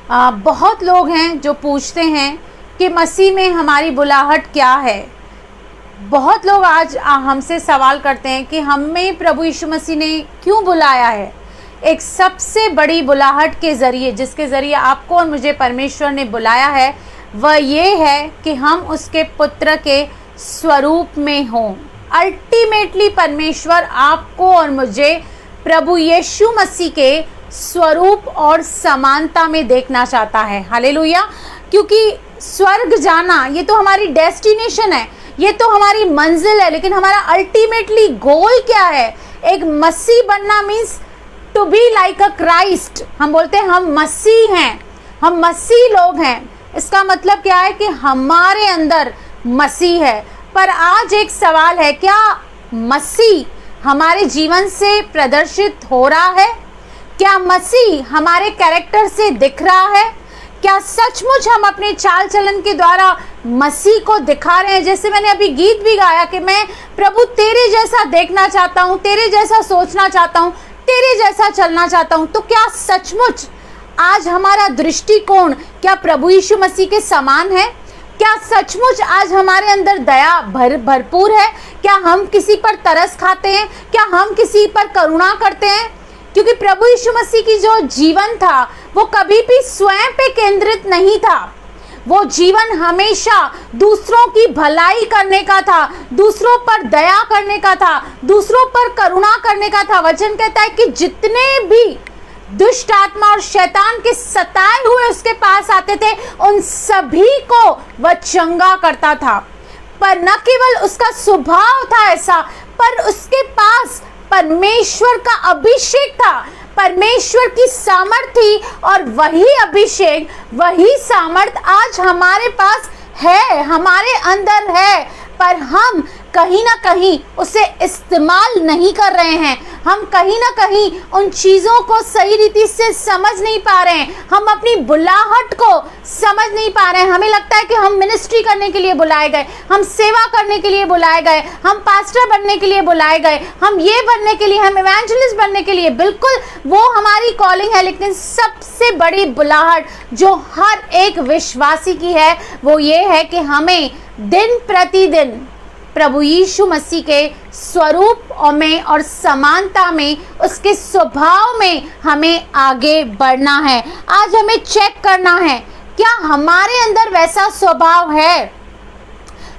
बहुत लोग हैं जो पूछते हैं कि मसीह में हमारी बुलाहट क्या है। बहुत लोग आज हमसे सवाल करते हैं कि हमें प्रभु यीशु मसीह ने क्यों बुलाया है। एक सबसे बड़ी बुलाहट के ज़रिए, जिसके ज़रिए आपको और मुझे परमेश्वर ने बुलाया है, वह ये है कि हम उसके पुत्र के स्वरूप में हों। अल्टीमेटली परमेश्वर आपको और मुझे प्रभु यीशु मसीह के स्वरूप और समानता में देखना चाहता है। हालेलुया। क्योंकि स्वर्ग जाना ये तो हमारी डेस्टिनेशन है, ये तो हमारी मंजिल है, लेकिन हमारा अल्टीमेटली गोल क्या है? एक मसीह बनना means to be like a Christ. हम बोलते हैं हम मसीह हैं, हम मसीह लोग हैं। इसका मतलब क्या है कि हमारे अंदर मसीह है। पर आज एक सवाल है, क्या मसीह हमारे जीवन से प्रदर्शित हो रहा है? क्या मसीह हमारे कैरेक्टर से दिख रहा है? क्या सचमुच हम अपने चाल चलन के द्वारा मसीह को दिखा रहे हैं? जैसे मैंने अभी गीत भी गाया कि मैं प्रभु तेरे जैसा देखना चाहता हूँ, तेरे जैसा सोचना चाहता हूँ, तेरे जैसा चलना चाहता हूँ। तो क्या सचमुच आज हमारा दृष्टिकोण क्या प्रभु यीशु मसीह के समान है? क्या सचमुच आज हमारे अंदर दया भरपूर है? क्या हम किसी पर तरस खाते हैं? क्या हम किसी पर करुणा करते हैं? क्योंकि प्रभु यीशु मसीह की जो जीवन था वो कभी भी स्वयं पे केंद्रित नहीं था। वो जीवन हमेशा दूसरों की भलाई करने का था, दूसरों पर दया करने का था, दूसरों पर करुणा करने का था। वचन कहता है कि जितने भी दुष्ट आत्मा और शैतान के सताए हुए उसके पास आते थे, उन सभी को वह चंगा करता था। पर न केवल उसका स्वभाव था ऐसा, पर उसके पास परमेश्वर का अभिषेक था, परमेश्वर की सामर्थ थी। और वही अभिषेक, वही सामर्थ आज हमारे पास है, हमारे अंदर है, पर हम कहीं ना कहीं उसे इस्तेमाल नहीं कर रहे हैं। हम कहीं ना कहीं उन चीज़ों को सही रीति से समझ नहीं पा रहे हैं। हम अपनी बुलाहट को समझ नहीं पा रहे हैं। हमें लगता है कि हम मिनिस्ट्री करने के लिए बुलाए गए, हम सेवा करने के लिए बुलाए गए, हम पास्टर बनने के लिए बुलाए गए, हम ये बनने के लिए, हम इवेंजलिस्ट बनने के लिए। बिल्कुल वो हमारी कॉलिंग है, लेकिन सबसे बड़ी बुलाहट जो हर एक विश्वासी की है वो ये है कि हमें दिन प्रतिदिन प्रभु यीशु मसीह के स्वरूप में और समानता में, उसके स्वभाव में हमें आगे बढ़ना है। आज हमें चेक करना है, क्या हमारे अंदर वैसा स्वभाव है?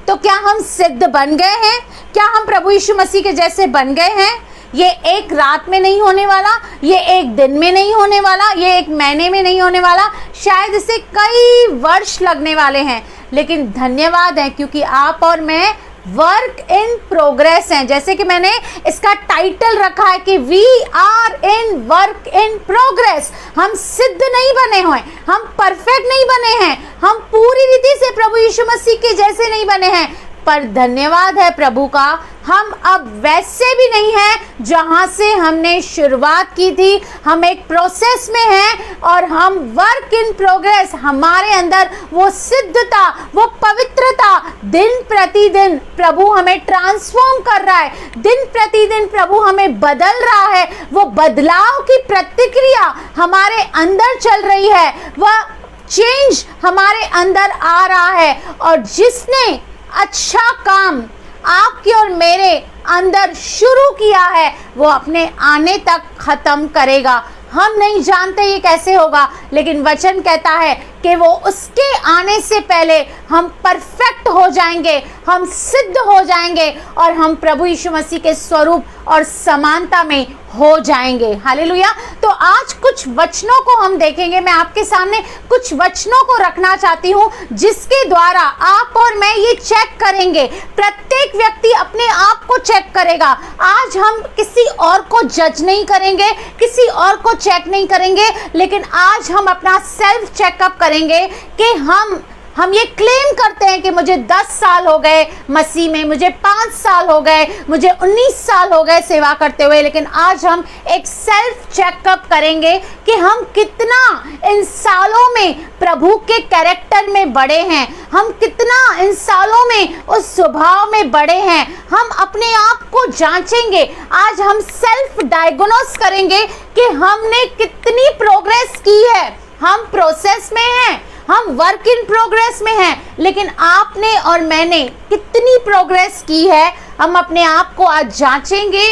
तो क्या हम सिद्ध बन गए हैं? क्या हम प्रभु यीशु मसीह के जैसे बन गए हैं? ये एक रात में नहीं होने वाला, ये एक दिन में नहीं होने वाला, ये एक महीने में नहीं होने वाला, शायद इसे कई वर्ष लगने वाले हैं। लेकिन धन्यवाद है क्योंकि आप और मैं वर्क इन प्रोग्रेस हैं। जैसे कि मैंने इसका टाइटल रखा है कि we are in work in progress. हम सिद्ध नहीं बने हुए, हम परफेक्ट नहीं बने हैं, हम पूरी रीति से प्रभु यीशु मसीह के जैसे नहीं बने हैं, पर धन्यवाद है प्रभु का, हम अब वैसे भी नहीं हैं जहां से हमने शुरुआत की थी। हम एक प्रोसेस में हैं और हम वर्क इन प्रोग्रेस। हमारे अंदर वो सिद्धता, वो पवित्रता, दिन प्रतिदिन प्रभु हमें ट्रांसफॉर्म कर रहा है, दिन प्रतिदिन प्रभु हमें बदल रहा है। वो बदलाव की प्रतिक्रिया हमारे अंदर चल रही है, वह चेंज हमारे अंदर आ रहा है। और जिसने अच्छा काम आपके और मेरे अंदर शुरू किया है वो अपने आने तक खत्म करेगा। हम नहीं जानते ये कैसे होगा, लेकिन वचन कहता है कि वो उसके आने से पहले हम परफेक्ट हो जाएंगे, हम सिद्ध हो जाएंगे और हम प्रभु यीशु मसीह के स्वरूप और समानता में हो जाएंगे। हालेलुया। तो आज कुछ वचनों को हम देखेंगे। मैं आपके सामने कुछ वचनों को रखना चाहती हूँ जिसके द्वारा आप और मैं ये चेक करेंगे। प्रत्येक व्यक्ति अपने आप को चेक करेगा। आज हम किसी और को जज नहीं करेंगे, किसी और को चेक नहीं करेंगे, लेकिन आज हम अपना सेल्फ चेकअप करेंगे कि हम ये क्लेम करते हैं कि मुझे 10 साल हो गए मसीह में, मुझे 5 साल हो गए, मुझे 19 साल हो गए सेवा करते हुए, लेकिन आज हम एक सेल्फ चेकअप करेंगे कि हम कितना इन सालों में प्रभु के कैरेक्टर में बढ़े हैं, हम कितना इन सालों में उस स्वभाव में बढ़े हैं। हम अपने आप को जांचेंगे। आज हम सेल्फ डायग्नोस करेंगे कि हमने कितनी प्रोग्रेस की है, हम प्रोसेस में हैं, हम वर्क इन प्रोग्रेस में हैं, लेकिन आपने और मैंने कितनी प्रोग्रेस की है हम अपने आप को आज जांचेंगे,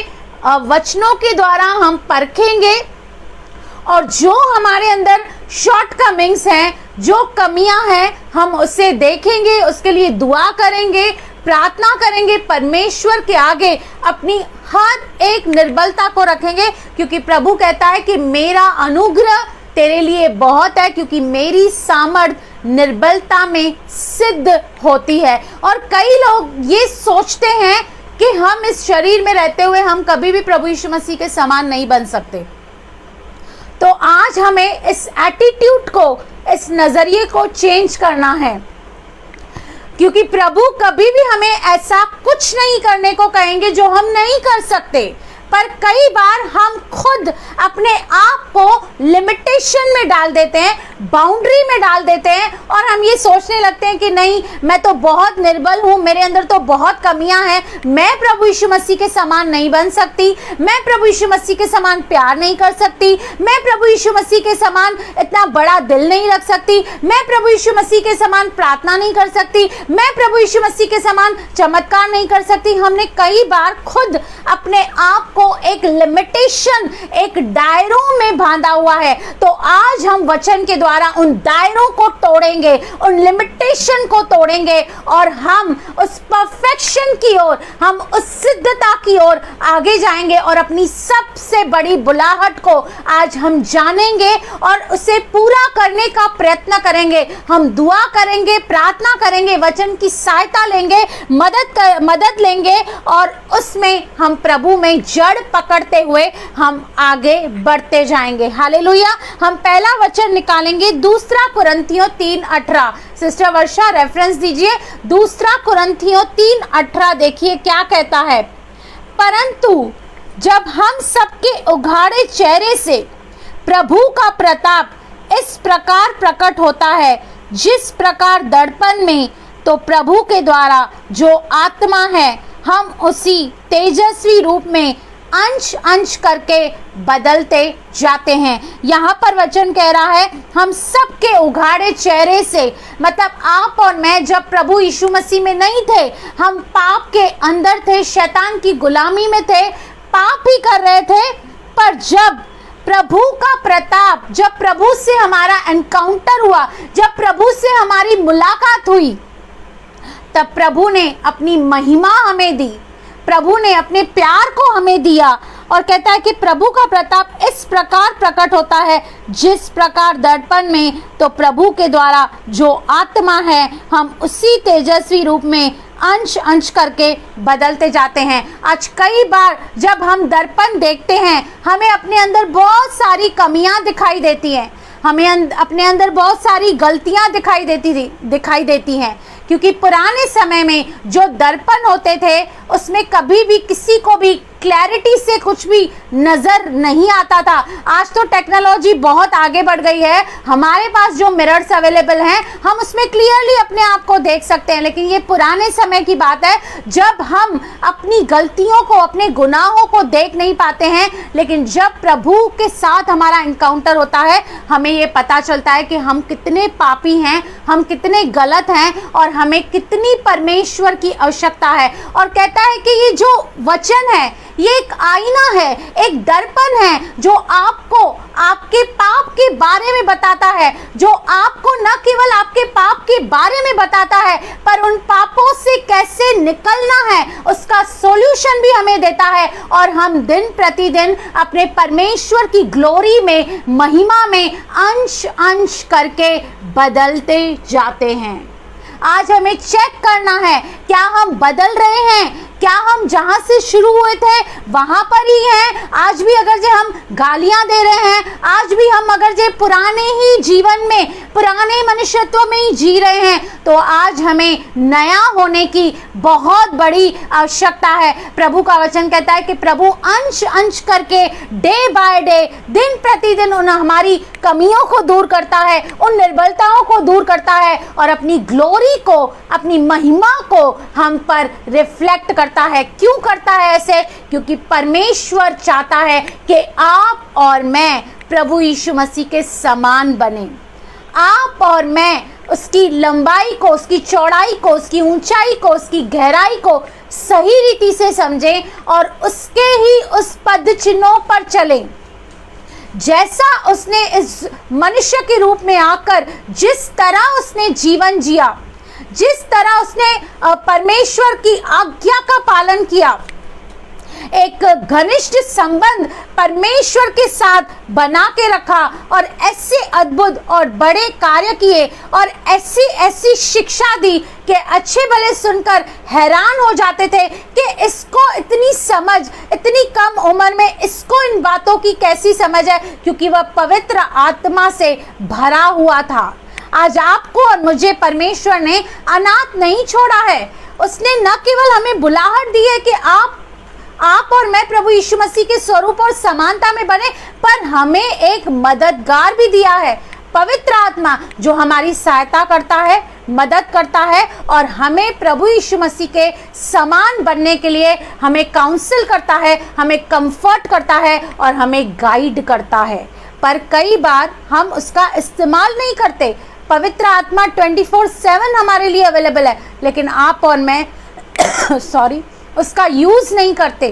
वचनों के द्वारा हम परखेंगे और जो हमारे अंदर शॉर्टकमिंग्स हैं, जो कमियां हैं, हम उसे देखेंगे, उसके लिए दुआ करेंगे, प्रार्थना करेंगे, परमेश्वर के आगे अपनी हर एक निर्बलता को रखेंगे, क्योंकि प्रभु कहता है कि मेरा अनुग्रह तेरे लिए बहुत है, क्योंकि मेरी सामर्थ निर्बलता में सिद्ध होती है। और कई लोग ये सोचते हैं कि हम इस शरीर में रहते हुए हम कभी भी प्रभु यीशु मसीह के समान नहीं बन सकते। तो आज हमें इस एटीट्यूड को, इस नजरिए को चेंज करना है, क्योंकि प्रभु कभी भी हमें ऐसा कुछ नहीं करने को कहेंगे जो हम नहीं कर सकते। पर कई बार हम खुद अपने आप को लिमिटेशन में डाल देते हैं, बाउंड्री में डाल देते हैं, और हम ये सोचने लगते हैं कि नहीं, मैं तो बहुत निर्बल हूँ, मेरे अंदर तो बहुत कमियां हैं, मैं प्रभु यीशु मसीह के समान नहीं बन सकती, मैं प्रभु यीशु मसीह के समान प्यार नहीं कर सकती, मैं प्रभु यीशु मसीह के समान इतना बड़ा दिल नहीं रख सकती, मैं प्रभु यीशु मसीह के समान प्रार्थना नहीं कर सकती, मैं प्रभु यीशु मसीह के समान चमत्कार नहीं कर सकती। हमने कई बार खुद अपने आप को एक लिमिटेशन, एक दायरों में बांधा हुआ है। तो आज हम वचन के द्वारा उन दायरों को तोड़ेंगे, उन लिमिटेशन को तोड़ेंगे, और हम उस परफेक्शन की ओर, हम उस सिद्धता की ओर आगे जाएंगे, और अपनी सबसे बड़ी बुलाहट को आज हम जानेंगे और उसे पूरा करने का प्रयत्न करेंगे। हम दुआ करेंगे, प्रार्थना करेंगे, वचन की सहायता लेंगे, मदद लेंगे, और उसमें हम प्रभु में जड़ पकड़ते हुए हम आगे बढ़ते जाएंगे। हालेलुया। हम पहला वचन निकालेंगे, दूसरा कुरिन्थियों 3:18। सिस्टर वर्षा रेफरेंस दीजिए, दूसरा कुरिन्थियों 3:18। देखिए क्या कहता है, परंतु जब हम सबके उघाड़े चेहरे से प्रभु का प्रताप इस प्रकार प्रकट होता है, जिस प्रकार दर्पण में, तो प्रभु के द्वारा जो आत्मा है, हम उसी तेजस्वी रूप में अंश अंश करके बदलते जाते हैं। यहाँ पर वचन कह रहा है, हम सबके उघाड़े चेहरे से, मतलब आप और मैं जब प्रभु यीशु मसीह में नहीं थे, हम पाप के अंदर थे, शैतान की गुलामी में थे, पाप ही कर रहे थे। पर जब प्रभु का प्रताप, जब प्रभु से हमारा एनकाउंटर हुआ, जब प्रभु से हमारी मुलाकात हुई, तब प्रभु ने अपनी महिमा हमें दी, प्रभु ने अपने प्यार को हमें दिया, और कहता है कि प्रभु का प्रताप इस प्रकार प्रकट होता है, जिस प्रकार दर्पण में, तो प्रभु के द्वारा जो आत्मा है, हम उसी तेजस्वी रूप में अंश अंश करके बदलते जाते हैं। आज कई बार जब हम दर्पण देखते हैं, हमें अपने अंदर बहुत सारी कमियां दिखाई देती हैं, हमें अपने अंदर बहुत सारी गलतियां दिखाई देती हैं, क्योंकि पुराने समय में जो दर्पण होते थे उसमें कभी भी किसी को भी क्लैरिटी से कुछ भी नज़र नहीं आता था। आज तो टेक्नोलॉजी बहुत आगे बढ़ गई है, हमारे पास जो मिरर्स अवेलेबल हैं, हम उसमें क्लियरली अपने आप को देख सकते हैं। लेकिन ये पुराने समय की बात है, जब हम अपनी गलतियों को, अपने गुनाहों को देख नहीं पाते हैं, लेकिन जब प्रभु के साथ हमारा इनकाउंटर होता है, हमें ये पता चलता है कि हम कितने पापी हैं, हम कितने गलत हैं, और हमें कितनी परमेश्वर की आवश्यकता है। और कहता है कि ये जो वचन है, ये एक आईना है, एक दर्पण है, जो आपको आपके पाप के बारे में बताता है, जो आपको न केवल आपके पाप के बारे में बताता है, पर उन पापों से कैसे निकलना है उसका सॉल्यूशन भी हमें देता है, और हम दिन प्रतिदिन अपने परमेश्वर की ग्लोरी में, महिमा में अंश अंश करके बदलते जाते हैं। आज हमें चेक करना है, क्या हम बदल रहे हैं, क्या हम जहां से शुरू हुए थे वहां पर ही हैं। आज भी अगर जे हम गालियां दे रहे हैं, आज भी हम अगर जे पुराने ही जीवन में, पुराने मनुष्यत्व में ही जी रहे हैं, तो आज हमें नया होने की बहुत बड़ी आवश्यकता है। प्रभु का वचन कहता है कि प्रभु अंश अंश करके, डे बाय डे, दिन प्रतिदिन उन हमारी कमियों को दूर करता है, उन निर्बलताओं को दूर करता है, और अपनी ग्लोरी को, अपनी महिमा को हम पर रिफ्लेक्ट करता है। क्यों करता है ऐसे? क्योंकि परमेश्वर चाहता है कि आप और मैं प्रभु यीशु मसीह के समान बने। आप और मैं उसकी लंबाई को, उसकी चौड़ाई को, उसकी ऊंचाई को, उसकी गहराई को सही रीति से समझें और उसके ही उस पद चिन्हों पर चलें। जैसा उसने इस मनुष्य के रूप में आकर जिस तरह उसने जीवन जिया, जिस तरह उसने परमेश्वर की आज्ञा का पालन किया, एक घनिष्ठ संबंध परमेश्वर के साथ बना के रखा और ऐसे अद्भुत और बड़े कार्य किए और ऐसी ऐसी शिक्षा दी कि अच्छे भले सुनकर हैरान हो जाते थे कि इसको इतनी समझ, इतनी कम उम्र में इसको इन बातों की कैसी समझ है, क्योंकि वह पवित्र आत्मा से भरा हुआ था। आज आपको और मुझे परमेश्वर ने अनाथ नहीं छोड़ा है। उसने न केवल हमें बुलाहट दी है कि आप और मैं प्रभु यीशु मसीह के स्वरूप और समानता में बने, पर हमें एक मददगार भी दिया है, पवित्र आत्मा, जो हमारी सहायता करता है, मदद करता है और हमें प्रभु यीशु मसीह के समान बनने के लिए हमें काउंसिल करता है, हमें कंफर्ट करता है और हमें गाइड करता है। पर कई बार हम उसका इस्तेमाल नहीं करते। पवित्र आत्मा 24/7 हमारे लिए अवेलेबल है, लेकिन आप और मैं उसका यूज नहीं करते,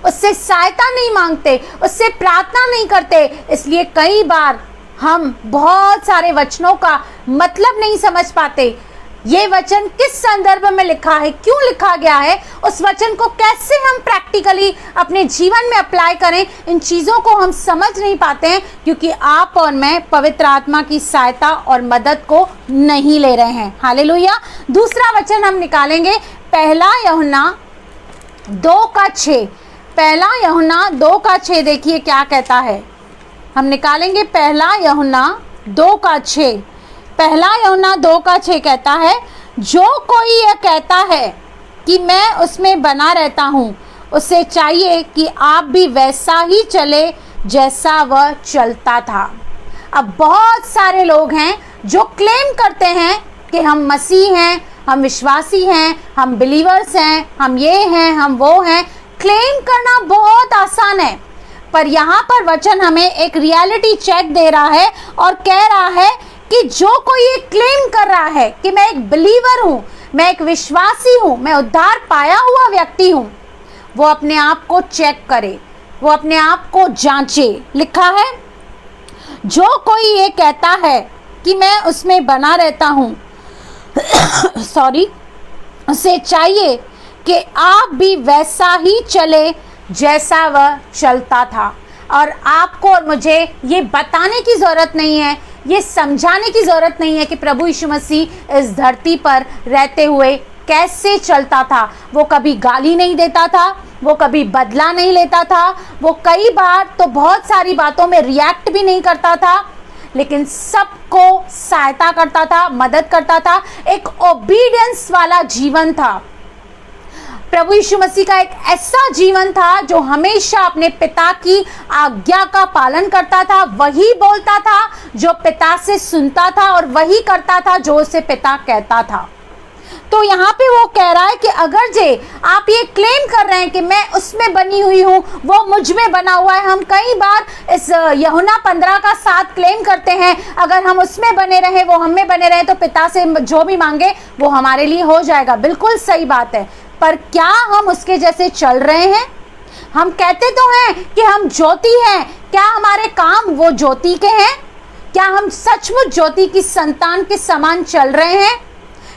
उससे सहायता नहीं मांगते, उससे प्रार्थना नहीं करते। इसलिए कई बार हम बहुत सारे वचनों का मतलब नहीं समझ पाते। ये वचन किस संदर्भ में लिखा है, क्यों लिखा गया है, उस वचन को कैसे हम प्रैक्टिकली अपने जीवन में अप्लाई करें, इन चीज़ों को हम समझ नहीं पाते हैं, क्योंकि आप और मैं पवित्र आत्मा की सहायता और मदद को नहीं ले रहे हैं। हालेलुया। दूसरा वचन हम निकालेंगे पहला यूहन्ना 2:6। पहला यूहन्ना 2:6 देखिए क्या कहता है। हम निकालेंगे पहला यूहन्ना 2:6। पहला यूहन्ना 2:6 कहता है, जो कोई यह कहता है कि मैं उसमें बना रहता हूँ, उसे चाहिए कि आप भी वैसा ही चले जैसा वह चलता था। अब बहुत सारे लोग हैं जो क्लेम करते हैं कि हम मसीह हैं, हम विश्वासी हैं, हम बिलीवर्स हैं, हम ये हैं, हम वो हैं। क्लेम करना बहुत आसान है, पर यहाँ पर वचन हमें एक रियलिटी चेक दे रहा है और कह रहा है कि जो कोई ये क्लेम कर रहा है कि मैं एक बिलीवर हूँ, मैं एक विश्वासी हूँ, मैं उद्धार पाया हुआ व्यक्ति हूँ, वो अपने आप को चेक करे, वो अपने आप को जांचे। लिखा है, जो कोई ये कहता है कि मैं उसमें बना रहता हूँ उसे चाहिए कि आप भी वैसा ही चले जैसा वह चलता था। और आपको और मुझे ये बताने की ज़रूरत नहीं है, ये समझाने की ज़रूरत नहीं है कि प्रभु यीशु मसीह इस धरती पर रहते हुए कैसे चलता था। वो कभी गाली नहीं देता था, वो कभी बदला नहीं लेता था, वो कई बार तो बहुत सारी बातों में रिएक्ट भी नहीं करता था, लेकिन सबको सहायता करता था, मदद करता था। एक ओबीडियंस वाला जीवन था। प्रभु यीशु मसीह का एक ऐसा जीवन था जो हमेशा अपने पिता की आज्ञा का पालन करता था, वही बोलता था जो पिता से सुनता था और वही करता था जो उसे पिता कहता था। तो यहाँ पे वो कह रहा है कि अगर जे आप ये क्लेम कर रहे हैं कि मैं उसमें बनी हुई हूँ, वो मुझ में बना हुआ है। हम कई बार इस यूहन्ना 15:7 क्लेम करते हैं, अगर हम उसमें बने रहे, वो हम में बने रहे, तो पिता से जो भी मांगे वो हमारे लिए हो जाएगा। बिल्कुल सही बात है, पर क्या हम उसके जैसे चल रहे हैं? हम कहते तो हैं कि हम ज्योति हैं, क्या हमारे काम वो ज्योति के हैं? क्या हम सचमुच ज्योति की संतान के समान चल रहे हैं?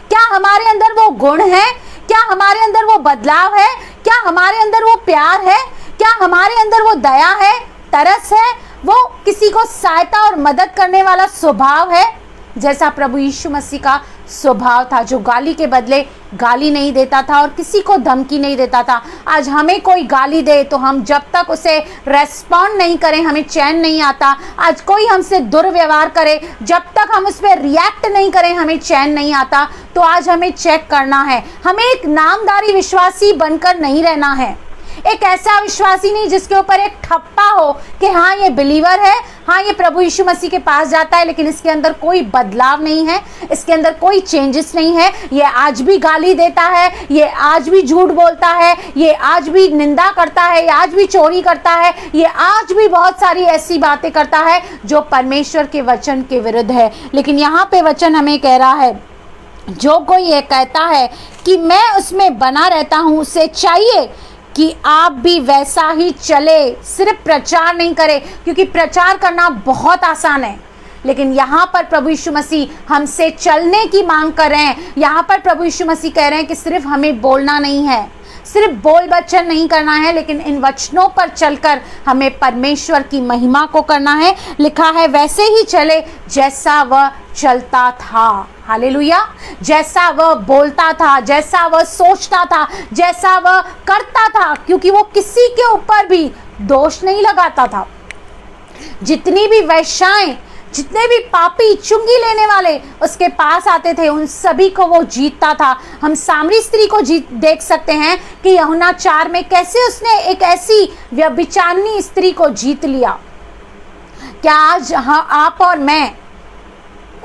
क्या हमारे अंदर वो गुण है? क्या हमारे अंदर वो बदलाव है? क्या हमारे अंदर वो प्यार है? क्या हमारे अंदर वो दया है, तरस है, वो किसी को सहायता और मदद करने वाला स्वभाव है, जैसा प्रभु यीशु मसीह का स्वभाव था, जो गाली के बदले गाली नहीं देता था और किसी को धमकी नहीं देता था। आज हमें कोई गाली दे तो हम जब तक उसे रेस्पॉन्ड नहीं करें हमें चैन नहीं आता। आज कोई हमसे दुर्व्यवहार करे, जब तक हम उस पर रिएक्ट नहीं करें हमें चैन नहीं आता। तो आज हमें चेक करना है, हमें एक नामधारी विश्वासी बनकर नहीं रहना है, एक ऐसा विश्वासी नहीं जिसके ऊपर एक ठप्पा हो कि हाँ ये बिलीवर है, हाँ ये प्रभु यीशु मसीह के पास जाता है, लेकिन इसके अंदर कोई बदलाव नहीं है, इसके अंदर कोई चेंजेस नहीं है। ये आज भी गाली देता है, ये आज भी झूठ बोलता है, ये आज भी निंदा करता है, ये आज भी चोरी करता है, ये आज भी बहुत सारी ऐसी बातें करता है जो परमेश्वर के वचन के विरुद्ध है। लेकिन यहाँ पे वचन हमें कह रहा है, जो कोई ये कहता है कि मैं उसमें बना रहता हूं, उसे चाहिए कि आप भी वैसा ही चले, सिर्फ प्रचार नहीं करे, क्योंकि प्रचार करना बहुत आसान है, लेकिन यहाँ पर प्रभु यीशु मसीह हमसे चलने की मांग कर रहे हैं। यहाँ पर प्रभु यीशु मसीह कह रहे हैं कि सिर्फ हमें बोलना नहीं है, सिर्फ बोल वचन नहीं करना है, लेकिन इन वचनों पर चलकर हमें परमेश्वर की महिमा को करना है। लिखा है वैसे ही चले जैसा वह चलता था। हालेलुया। जैसा वह बोलता था, जैसा वह सोचता था, जैसा वह करता था, क्योंकि वो किसी के ऊपर भी दोष नहीं लगाता था। जितनी भी वैश्याएं, जितने भी पापी, चुंगी लेने वाले उसके पास आते थे, उन सभी को वो जीतता था। हम सामरी स्त्री को देख सकते हैं कि यूहन्ना 4 में कैसे उसने एक ऐसी व्यभिचारिणी स्त्री को जीत लिया। क्या आज आप और मैं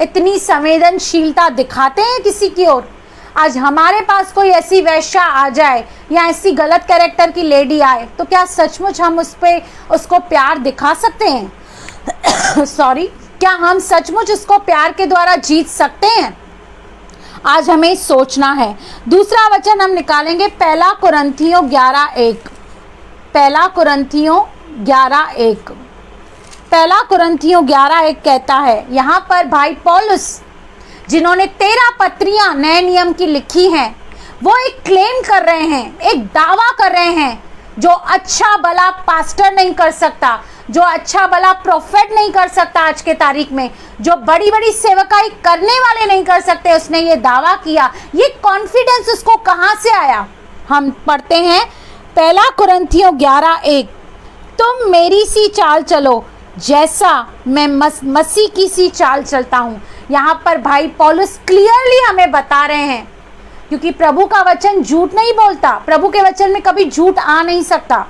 इतनी संवेदनशीलता दिखाते हैं किसी की ओर? आज हमारे पास कोई ऐसी वैश्या आ जाए या ऐसी गलत कैरेक्टर की लेडी आए, तो क्या सचमुच हम उसको प्यार दिखा सकते हैं? सॉरी, क्या हम सचमुच उसको प्यार के द्वारा जीत सकते हैं? आज हमें सोचना है। दूसरा वचन हम निकालेंगे 1 कुरिन्थियों 11:1। 1 कुरिन्थियों 11:1। 1 कुरिन्थियों 11:1 कहता है, यहाँ पर भाई पौलुस, जिन्होंने 13 पत्रियां नए नियम की लिखी हैं, वो एक क्लेम कर रहे हैं, एक दावा कर रहे हैं, जो अच्छा भला पास्टर नहीं कर सकता, जो अच्छा भला प्रोफेट नहीं कर सकता आज के तारीख में, जो बड़ी बड़ी सेवकाई करने वाले नहीं कर सकते, उसने ये दावा किया। ये कॉन्फिडेंस उसको कहाँ से आया? हम पढ़ते हैं 1 कुरिन्थियों 11:1, तुम मेरी सी चाल चलो जैसा मैं मसीह की सी चाल चलता हूँ। यहाँ पर भाई पौलुस क्लियरली हमें बता रहे हैं, क्योंकि प्रभु का वचन झूठ नहीं बोलता, प्रभु के वचन में कभी झूठ आ नहीं सकता।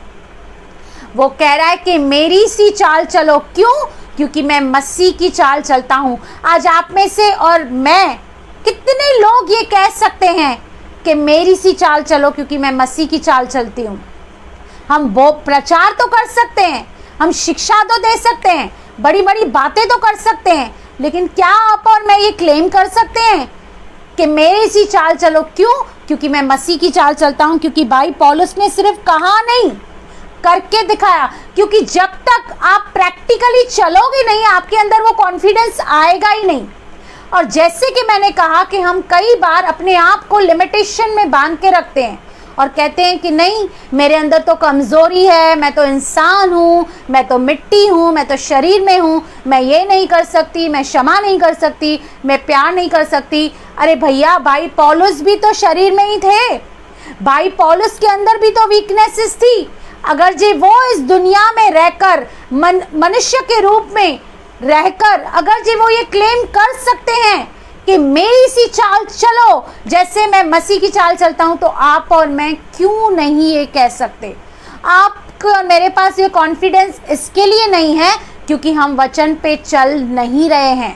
वो कह रहा है कि मेरी सी चाल चलो। क्यों? क्योंकि मैं मसीह की चाल चलता हूँ। आज आप में से और मैं, कितने लोग ये कह सकते हैं कि मेरी सी चाल चलो क्योंकि मैं मसीह की चाल चलती हूँ? हम वो प्रचार तो कर सकते हैं, हम शिक्षा तो दे सकते हैं, बड़ी बड़ी बातें तो कर सकते हैं, लेकिन क्या आप और मैं ये क्लेम कर सकते हैं कि मेरी सी चाल चलो? क्यों? क्योंकि मैं मसीह की चाल चलता हूँ। क्योंकि भाई पौलुस ने सिर्फ कहा नहीं, करके दिखाया। क्योंकि जब तक आप प्रैक्टिकली चलोगे नहीं, आपके अंदर वो कॉन्फिडेंस आएगा ही नहीं। और जैसे कि मैंने कहा कि हम कई बार अपने आप को लिमिटेशन में बांध के रखते हैं और कहते हैं कि नहीं, मेरे अंदर तो कमज़ोरी है, मैं तो इंसान हूँ, मैं तो मिट्टी हूँ, मैं तो शरीर में हूँ, मैं ये नहीं कर सकती, मैं क्षमा नहीं कर सकती, मैं प्यार नहीं कर सकती। अरे भैया, भाई पौलुस भी तो शरीर में ही थे, भाई पौलुस के अंदर भी तो वीकनेसेस थी। अगर जी वो इस दुनिया में रहकर, मनुष्य के रूप में रहकर, अगर जी वो ये क्लेम कर सकते हैं कि मेरी सी चाल चलो जैसे मैं मसीह की चाल चलता हूं, तो आप और मैं क्यों नहीं ये कह सकते? आपको और मेरे पास ये कॉन्फिडेंस इसके लिए नहीं है क्योंकि हम वचन पे चल नहीं रहे हैं।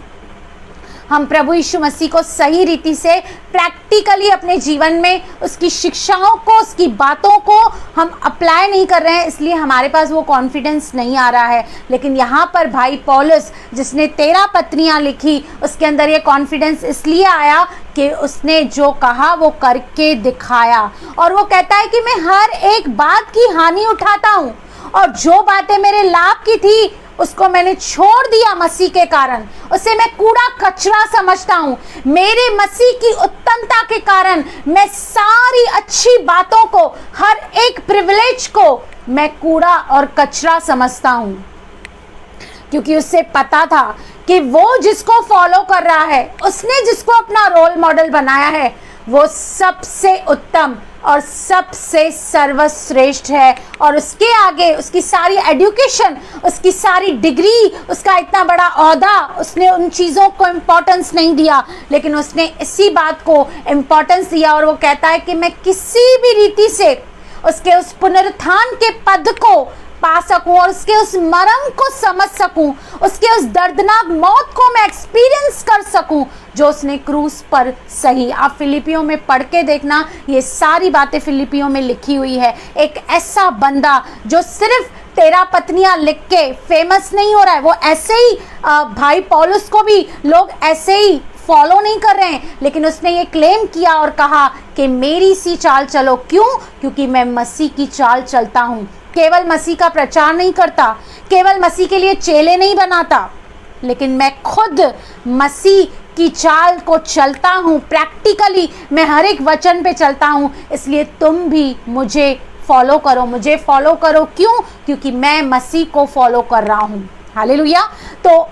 हम प्रभु यीशु मसीह को सही रीति से प्रैक्टिकली अपने जीवन में उसकी शिक्षाओं को, उसकी बातों को हम अप्लाई नहीं कर रहे हैं, इसलिए हमारे पास वो कॉन्फिडेंस नहीं आ रहा है। लेकिन यहाँ पर भाई पौलुस, जिसने 13 पत्रियाँ लिखी, उसके अंदर ये कॉन्फिडेंस इसलिए आया कि उसने जो कहा वो करके दिखाया। और वो कहता है कि मैं हर एक बात की हानि उठाता हूँ, और जो बातें मेरे लाभ की थी उसको मैंने छोड़ दिया मसीह के कारण, उसे मैं कूड़ा कचरा समझता हूँ। मेरे मसीह की उत्तमता के कारण मैं सारी अच्छी बातों को, हर एक प्रिविलेज को मैं कूड़ा और कचरा समझता हूँ, क्योंकि उससे पता था कि वो जिसको फॉलो कर रहा है, उसने जिसको अपना रोल मॉडल बनाया है, वो सबसे उत्तम और सबसे सर्वश्रेष्ठ है। और उसके आगे उसकी सारी एजुकेशन, उसकी सारी डिग्री, उसका इतना बड़ा ओहदा, उसने उन चीज़ों को इम्पोर्टेंस नहीं दिया, लेकिन उसने इसी बात को इम्पोर्टेंस दिया। और वो कहता है कि मैं किसी भी रीति से उसके उस पुनरुत्थान के पद को पा सकूं और उसके उस मर्म को समझ सकूं, उसके उस दर्दनाक मौत को मैं एक्सपीरियंस कर सकूं जो उसने क्रूस पर सही। आप फिलिपियों में पढ़ के देखना, ये सारी बातें फिलिपियों में लिखी हुई है। एक ऐसा बंदा जो सिर्फ 13 पत्नियां लिख के फेमस नहीं हो रहा है, वो ऐसे ही भाई पौलुस को भी लोग ऐसे ही फॉलो नहीं कर रहे हैं, लेकिन उसने ये क्लेम किया और कहा कि मेरी सी चाल चलो। क्यों? क्योंकि मैं मसीह की चाल चलता हूं। केवल मसीह का प्रचार नहीं करता, केवल मसीह के लिए चेले नहीं बनाता, लेकिन मैं खुद मसीह की चाल को चलता हूं। प्रैक्टिकली मैं हर एक वचन पे चलता हूं। इसलिए तुम भी मुझे फॉलो करो, मुझे फॉलो करो। क्यों? क्योंकि मैं मसीह को फॉलो कर रहा हूं। हालेलुया। तो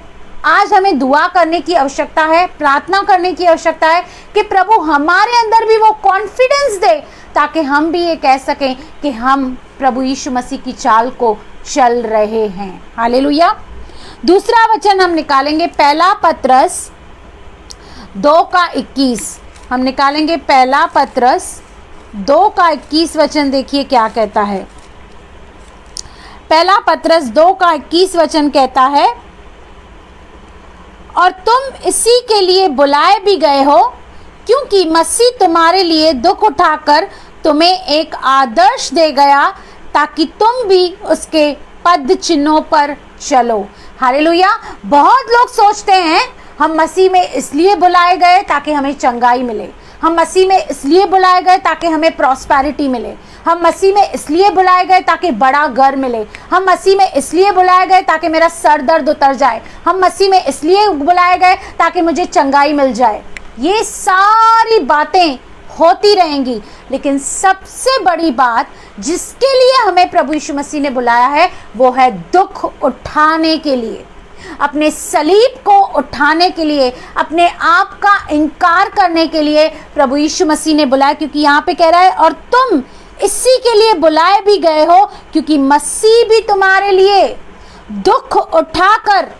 आज हमें दुआ करने की आवश्यकता है, प्रार्थना करने की आवश्यकता है कि प्रभु हमारे अंदर भी वो कॉन्फिडेंस दे, ताकि हम भी ये कह सकें कि हम प्रभु यीशु मसीह की चाल को चल रहे हैं। हालेलुया। दूसरा वचन हम निकालेंगे पहला पत्रस 2:21। हम निकालेंगे पहला पत्रस 2:21 वचन। देखिए क्या कहता है। पहला पत्रस 2:21 वचन कहता है, और तुम इसी के लिए बुलाए भी गए हो, क्योंकि मसीह तुम्हारे लिए दुख उठाकर तुम्हें एक आदर्श दे गया, ताकि तुम भी उसके पद चिन्हों पर चलो। हालेलुया। बहुत लोग सोचते हैं हम मसीह में इसलिए बुलाए गए ताकि हमें चंगाई मिले, हम मसीह में इसलिए बुलाए गए ताकि हमें प्रॉस्पेरिटी मिले, हम मसीह में इसलिए बुलाए गए ताकि बड़ा घर मिले, हम मसीह में इसलिए बुलाए गए ताकि मेरा सर दर्द उतर जाए, हम मसीह में इसलिए बुलाए गए ताकि मुझे चंगाई मिल जाए। ये सारी बातें होती रहेंगी, लेकिन सबसे बड़ी बात जिसके लिए हमें प्रभु यीशु मसीह ने बुलाया है वो है दुख उठाने के लिए, अपने सलीब को उठाने के लिए, अपने आप का इनकार करने के लिए प्रभु यीशु मसीह ने बुलाया। क्योंकि यहाँ पे कह रहा है, और तुम इसी के लिए बुलाए भी गए हो, क्योंकि मसीह भी तुम्हारे लिए दुख उठाकर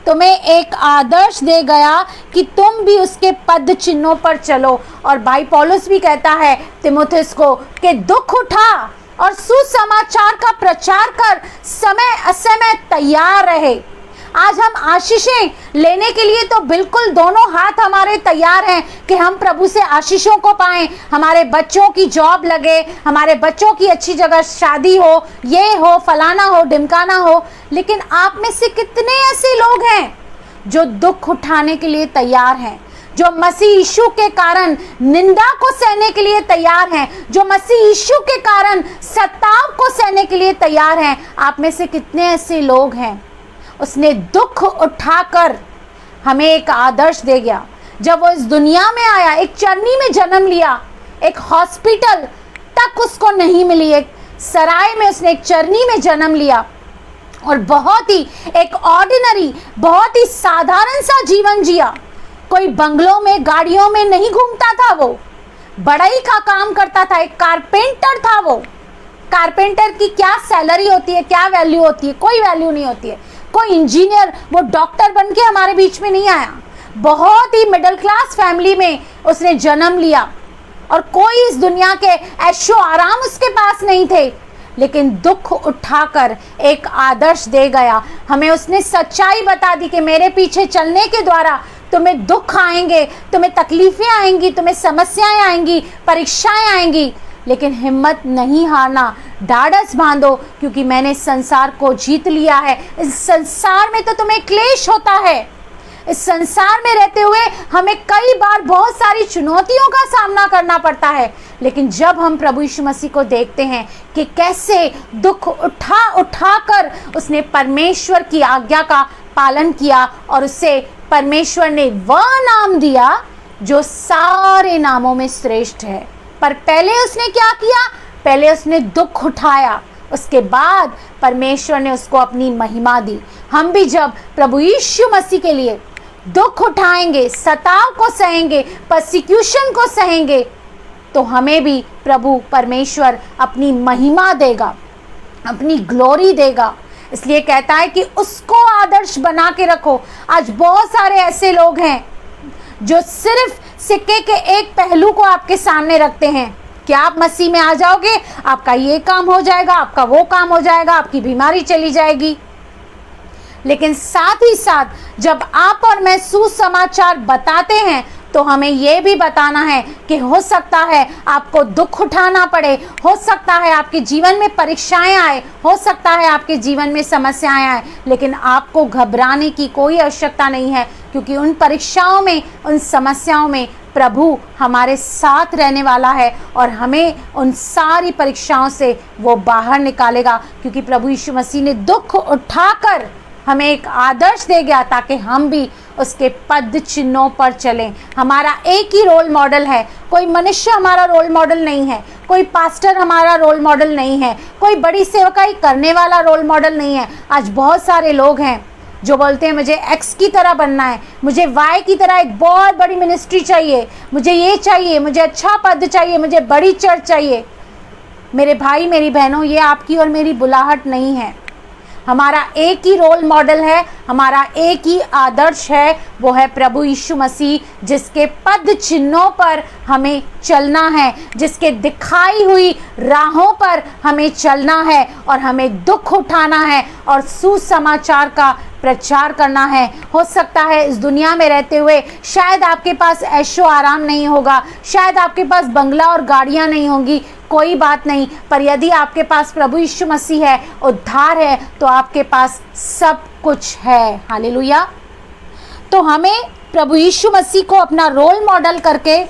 तुम्हें एक आदर्श दे गया कि तुम भी उसके पद चिन्हों पर चलो। और भाई पौलुस भी कहता है तीमुथियुस को कि दुख उठा और सुसमाचार का प्रचार कर, समय असमय तैयार रहे। आज हम आशीषें लेने के लिए तो बिल्कुल दोनों हाथ हमारे तैयार हैं कि हम प्रभु से आशीषों को पाएं, हमारे बच्चों की जॉब लगे, हमारे बच्चों की अच्छी जगह शादी हो, ये हो, फलाना हो, ढिमकाना हो। लेकिन आप में से कितने ऐसे लोग हैं जो दुख उठाने के लिए तैयार हैं, जो मसीह यीशु के कारण निंदा को सहने के लिए तैयार हैं, जो मसीह यीशु के कारण सताव को सहने के लिए तैयार हैं? आप में से कितने ऐसे लोग हैं? उसने दुख उठाकर हमें एक आदर्श दे गया। जब वो इस दुनिया में आया, एक चरनी में जन्म लिया, एक हॉस्पिटल तक उसको नहीं मिली, एक सराय में उसने एक चरनी में जन्म लिया और बहुत ही एक ऑर्डिनरी, बहुत ही साधारण सा जीवन जिया। कोई बंगलों में, गाड़ियों में नहीं घूमता था, वो बढ़ई का काम करता था, एक कारपेंटर था। वो कारपेंटर की क्या सैलरी होती है, क्या वैल्यू होती है? कोई वैल्यू नहीं होती है। कोई इंजीनियर, वो डॉक्टर बन के हमारे बीच में नहीं आया। बहुत ही मिडिल क्लास फैमिली में उसने जन्म लिया और कोई इस दुनिया के ऐशो आराम उसके पास नहीं थे, लेकिन दुख उठाकर एक आदर्श दे गया। हमें उसने सच्चाई बता दी कि मेरे पीछे चलने के द्वारा तुम्हें दुख आएंगे, तुम्हें तकलीफें आएंगी, तुम्हें समस्याएं आएंगी, परीक्षाएं आएंगी, लेकिन हिम्मत नहीं हारना, ढाढ़स बांधो, क्योंकि मैंने संसार को जीत लिया है। इस संसार में तो तुम्हें क्लेश होता है, इस संसार में रहते हुए हमें कई बार बहुत सारी चुनौतियों का सामना करना पड़ता है, लेकिन जब हम प्रभु यीशु मसीह को देखते हैं कि कैसे दुख उठा कर उसने परमेश्वर की आज्ञा का पालन किया और उससे परमेश्वर ने वह नाम दिया जो सारे नामों में श्रेष्ठ है। पर पहले उसने क्या किया? पहले उसने दुख उठाया, उसके बाद परमेश्वर ने उसको अपनी महिमा दी। हम भी जब प्रभु यीशु मसीह के लिए दुख उठाएंगे, सताव को सहेंगे, परसिक्यूशन को सहेंगे, तो हमें भी प्रभु परमेश्वर अपनी महिमा देगा, अपनी ग्लोरी देगा। इसलिए कहता है कि उसको आदर्श बना के रखो। आज बहुत सारे ऐसे लोग हैं जो सिर्फ सिक्के के एक पहलू को आपके सामने रखते हैं क्या आप मसीह में आ जाओगे, आपका ये काम हो जाएगा, आपका वो काम हो जाएगा, आपकी बीमारी चली जाएगी। लेकिन साथ ही साथ जब आप और मैं सुसमाचार बताते हैं तो हमें यह भी बताना है कि हो सकता है आपको दुख उठाना पड़े, हो सकता है आपके जीवन में परीक्षाएं आए, हो सकता है आपके जीवन में समस्याएं आए, लेकिन आपको घबराने की कोई आवश्यकता नहीं है, क्योंकि उन परीक्षाओं में, उन समस्याओं में प्रभु हमारे साथ रहने वाला है और हमें उन सारी परीक्षाओं से वो बाहर निकालेगा। क्योंकि प्रभु यीशु मसीह ने दुख उठाकर हमें एक आदर्श दे गया ताकि हम भी उसके पद चिन्हों पर चलें। हमारा एक ही रोल मॉडल है, कोई मनुष्य हमारा रोल मॉडल नहीं है, कोई पास्टर हमारा रोल मॉडल नहीं है, कोई बड़ी सेवकाई करने वाला रोल मॉडल नहीं है। आज बहुत सारे लोग हैं जो बोलते हैं मुझे एक्स की तरह बनना है, मुझे वाई की तरह एक बहुत बड़ी मिनिस्ट्री चाहिए, मुझे ये चाहिए, मुझे अच्छा पद चाहिए, मुझे बड़ी चर्च चाहिए। मेरे भाई मेरी बहनों, ये आपकी और मेरी बुलाहट नहीं है। हमारा एक ही रोल मॉडल है, हमारा एक ही आदर्श है, वो है प्रभु यीशु मसीह, जिसके पद चिन्हों पर हमें चलना है, जिसके दिखाई हुई राहों पर हमें चलना है और हमें दुख उठाना है और सुसमाचार का प्रचार करना है। हो सकता है इस दुनिया में रहते हुए शायद आपके पास ऐशो आराम नहीं होगा, शायद आपके पास बंगला और गाड़ियां नहीं होंगी, कोई बात नहीं, पर यदि आपके पास प्रभु यीशु मसीह है, उद्धार है, तो आपके पास सब कुछ है। हालेलुया। तो हमें प्रभु यीशु मसीह को अपना रोल मॉडल करके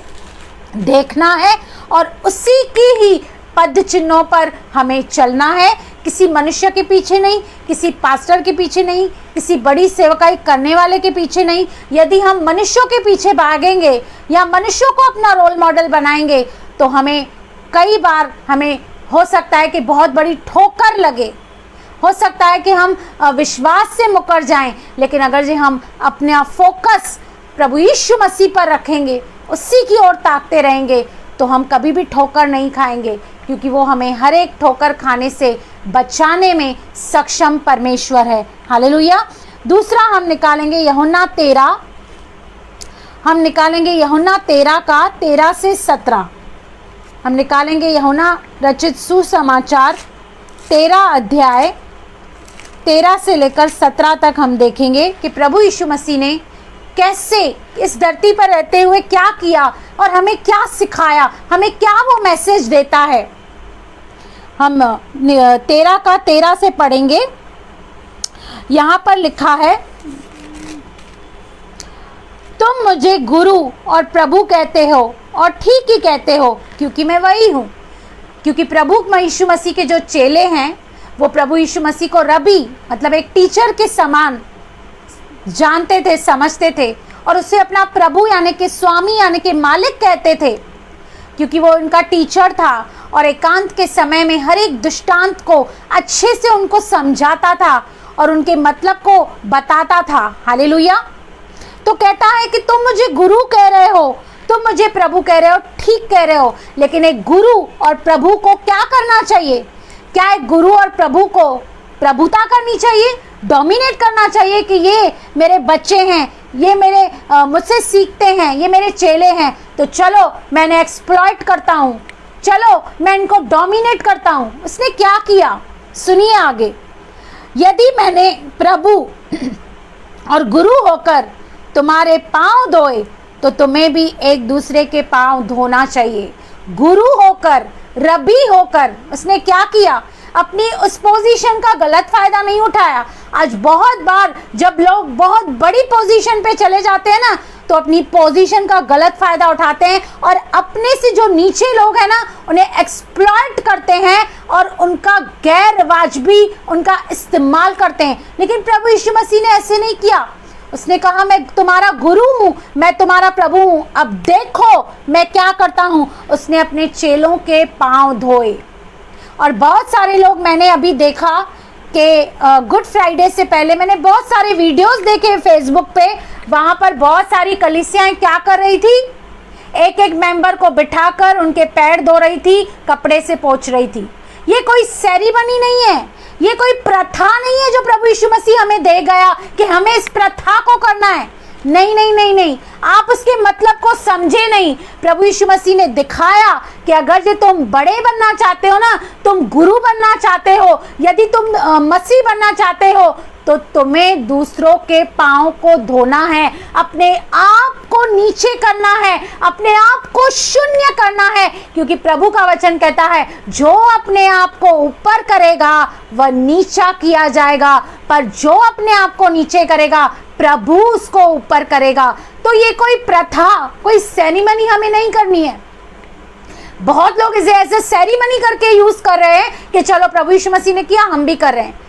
देखना है और उसी की ही पद चिन्हों पर हमें चलना है। किसी मनुष्य के पीछे नहीं, किसी पास्टर के पीछे नहीं, किसी बड़ी सेवकाई करने वाले के पीछे नहीं। यदि हम मनुष्यों के पीछे भागेंगे या मनुष्यों को अपना रोल मॉडल बनाएंगे तो हमें कई बार हमें हो सकता है कि बहुत बड़ी ठोकर लगे, हो सकता है कि हम विश्वास से मुकर जाएं। लेकिन अगर जो हम अपना फोकस प्रभु यीशु मसीह पर रखेंगे, उसी की ओर ताकते रहेंगे, तो हम कभी भी ठोकर नहीं खाएंगे, क्योंकि वो हमें हर एक ठोकर खाने से बचाने में सक्षम परमेश्वर है। हालेलुया। दूसरा हम निकालेंगे यूहन्ना 13, हम निकालेंगे यूहन्ना 13 का 13 से 17। हम निकालेंगे यूहन्ना रचित सुसमाचार 13 अध्याय 13 से लेकर 17 तक हम देखेंगे कि प्रभु यीशु मसीह ने कैसे इस धरती पर रहते हुए क्या किया और हमें क्या सिखाया, हमें क्या वो मैसेज देता है। हम 13 का 13 से पढ़ेंगे। यहाँ पर लिखा है, तुम मुझे गुरु और प्रभु कहते हो और ठीक ही कहते हो, क्योंकि मैं वही हूँ। क्योंकि प्रभु यीशु मसीह के जो चेले हैं वो प्रभु यीशु मसीह को रबी मतलब एक टीचर के समान जानते थे, समझते थे और उसे अपना प्रभु यानी कि स्वामी यानी कि मालिक कहते थे, क्योंकि वो उनका टीचर था और एकांत के समय में हर एक दृष्टांत को अच्छे से उनको समझाता था और उनके मतलब को बताता था। हालेलुया। तो कहता है कि तुम मुझे गुरु कह रहे हो, तुम मुझे प्रभु कह रहे हो, ठीक कह रहे हो, लेकिन एक गुरु और प्रभु को क्या करना चाहिए? क्या एक गुरु और प्रभु को प्रभुता करनी चाहिए, डोमिनेट करना चाहिए कि ये मेरे बच्चे हैं, ये मेरे मुझसे सीखते हैं, ये मेरे चेले हैं, तो चलो मैं इन्हें एक्सप्लॉइट करता हूँ, चलो मैं इनको डोमिनेट करता हूँ। उसने क्या किया सुनिए आगे। यदि मैंने प्रभु और गुरु होकर तुम्हारे पांव धोए तो तुम्हें भी एक दूसरे के पांव धोना चाहिए। गुरु होकर, रबी होकर उसने क्या किया? अपनी उस पोजीशन का गलत फायदा नहीं उठाया। आज बहुत बार जब लोग बहुत बड़ी पोजीशन पे चले जाते हैं ना, तो अपनी पोजीशन का गलत फायदा उठाते हैं और अपने से जो नीचे लोग हैं ना उन्हें एक्सप्लॉइट करते हैं और उनका गैर वाजबी उनका इस्तेमाल करते हैं। लेकिन प्रभु यीशु मसीह ने ऐसे नहीं किया। उसने कहा मैं तुम्हारा गुरु हूँ, मैं तुम्हारा प्रभु हूँ, अब देखो मैं क्या करता हूँ। उसने अपने चेलों के पांव धोए। और बहुत सारे लोग मैंने अभी देखा कि गुड फ्राइडे से पहले मैंने बहुत सारे वीडियोस देखे फेसबुक पे, वहाँ पर बहुत सारी कलीसियाएं क्या कर रही थी, एक एक मेंबर को बिठाकर उनके पैर धो रही थी, कपड़े से पोंछ रही थी। ये कोई सेरेमनी नहीं है, ये कोई प्रथा नहीं है जो प्रभु यीशु मसीह हमें दे गया कि हमें इस प्रथा को करना है। नहीं नहीं नहीं नहीं, आप उसके मतलब को समझे नहीं। प्रभु यीशु मसीह ने दिखाया कि अगर जो तुम बड़े बनना चाहते हो ना, तुम गुरु बनना चाहते हो, यदि तुम मसीह बनना चाहते हो, तो तुम्हें दूसरों के पांव को धोना है, अपने आप को नीचे करना है, अपने आप को शून्य करना है। क्योंकि प्रभु का वचन कहता है, जो अपने आप को ऊपर करेगा वह नीचा किया जाएगा, पर जो अपने आप को नीचे करेगा प्रभु उसको ऊपर करेगा। तो ये कोई प्रथा, कोई सेरेमनी हमें नहीं करनी है। बहुत लोग इसे ऐसे सेरेमनी करके यूज कर रहे हैं कि चलो प्रभु यीशु मसीह ने किया, हम भी कर रहे हैं।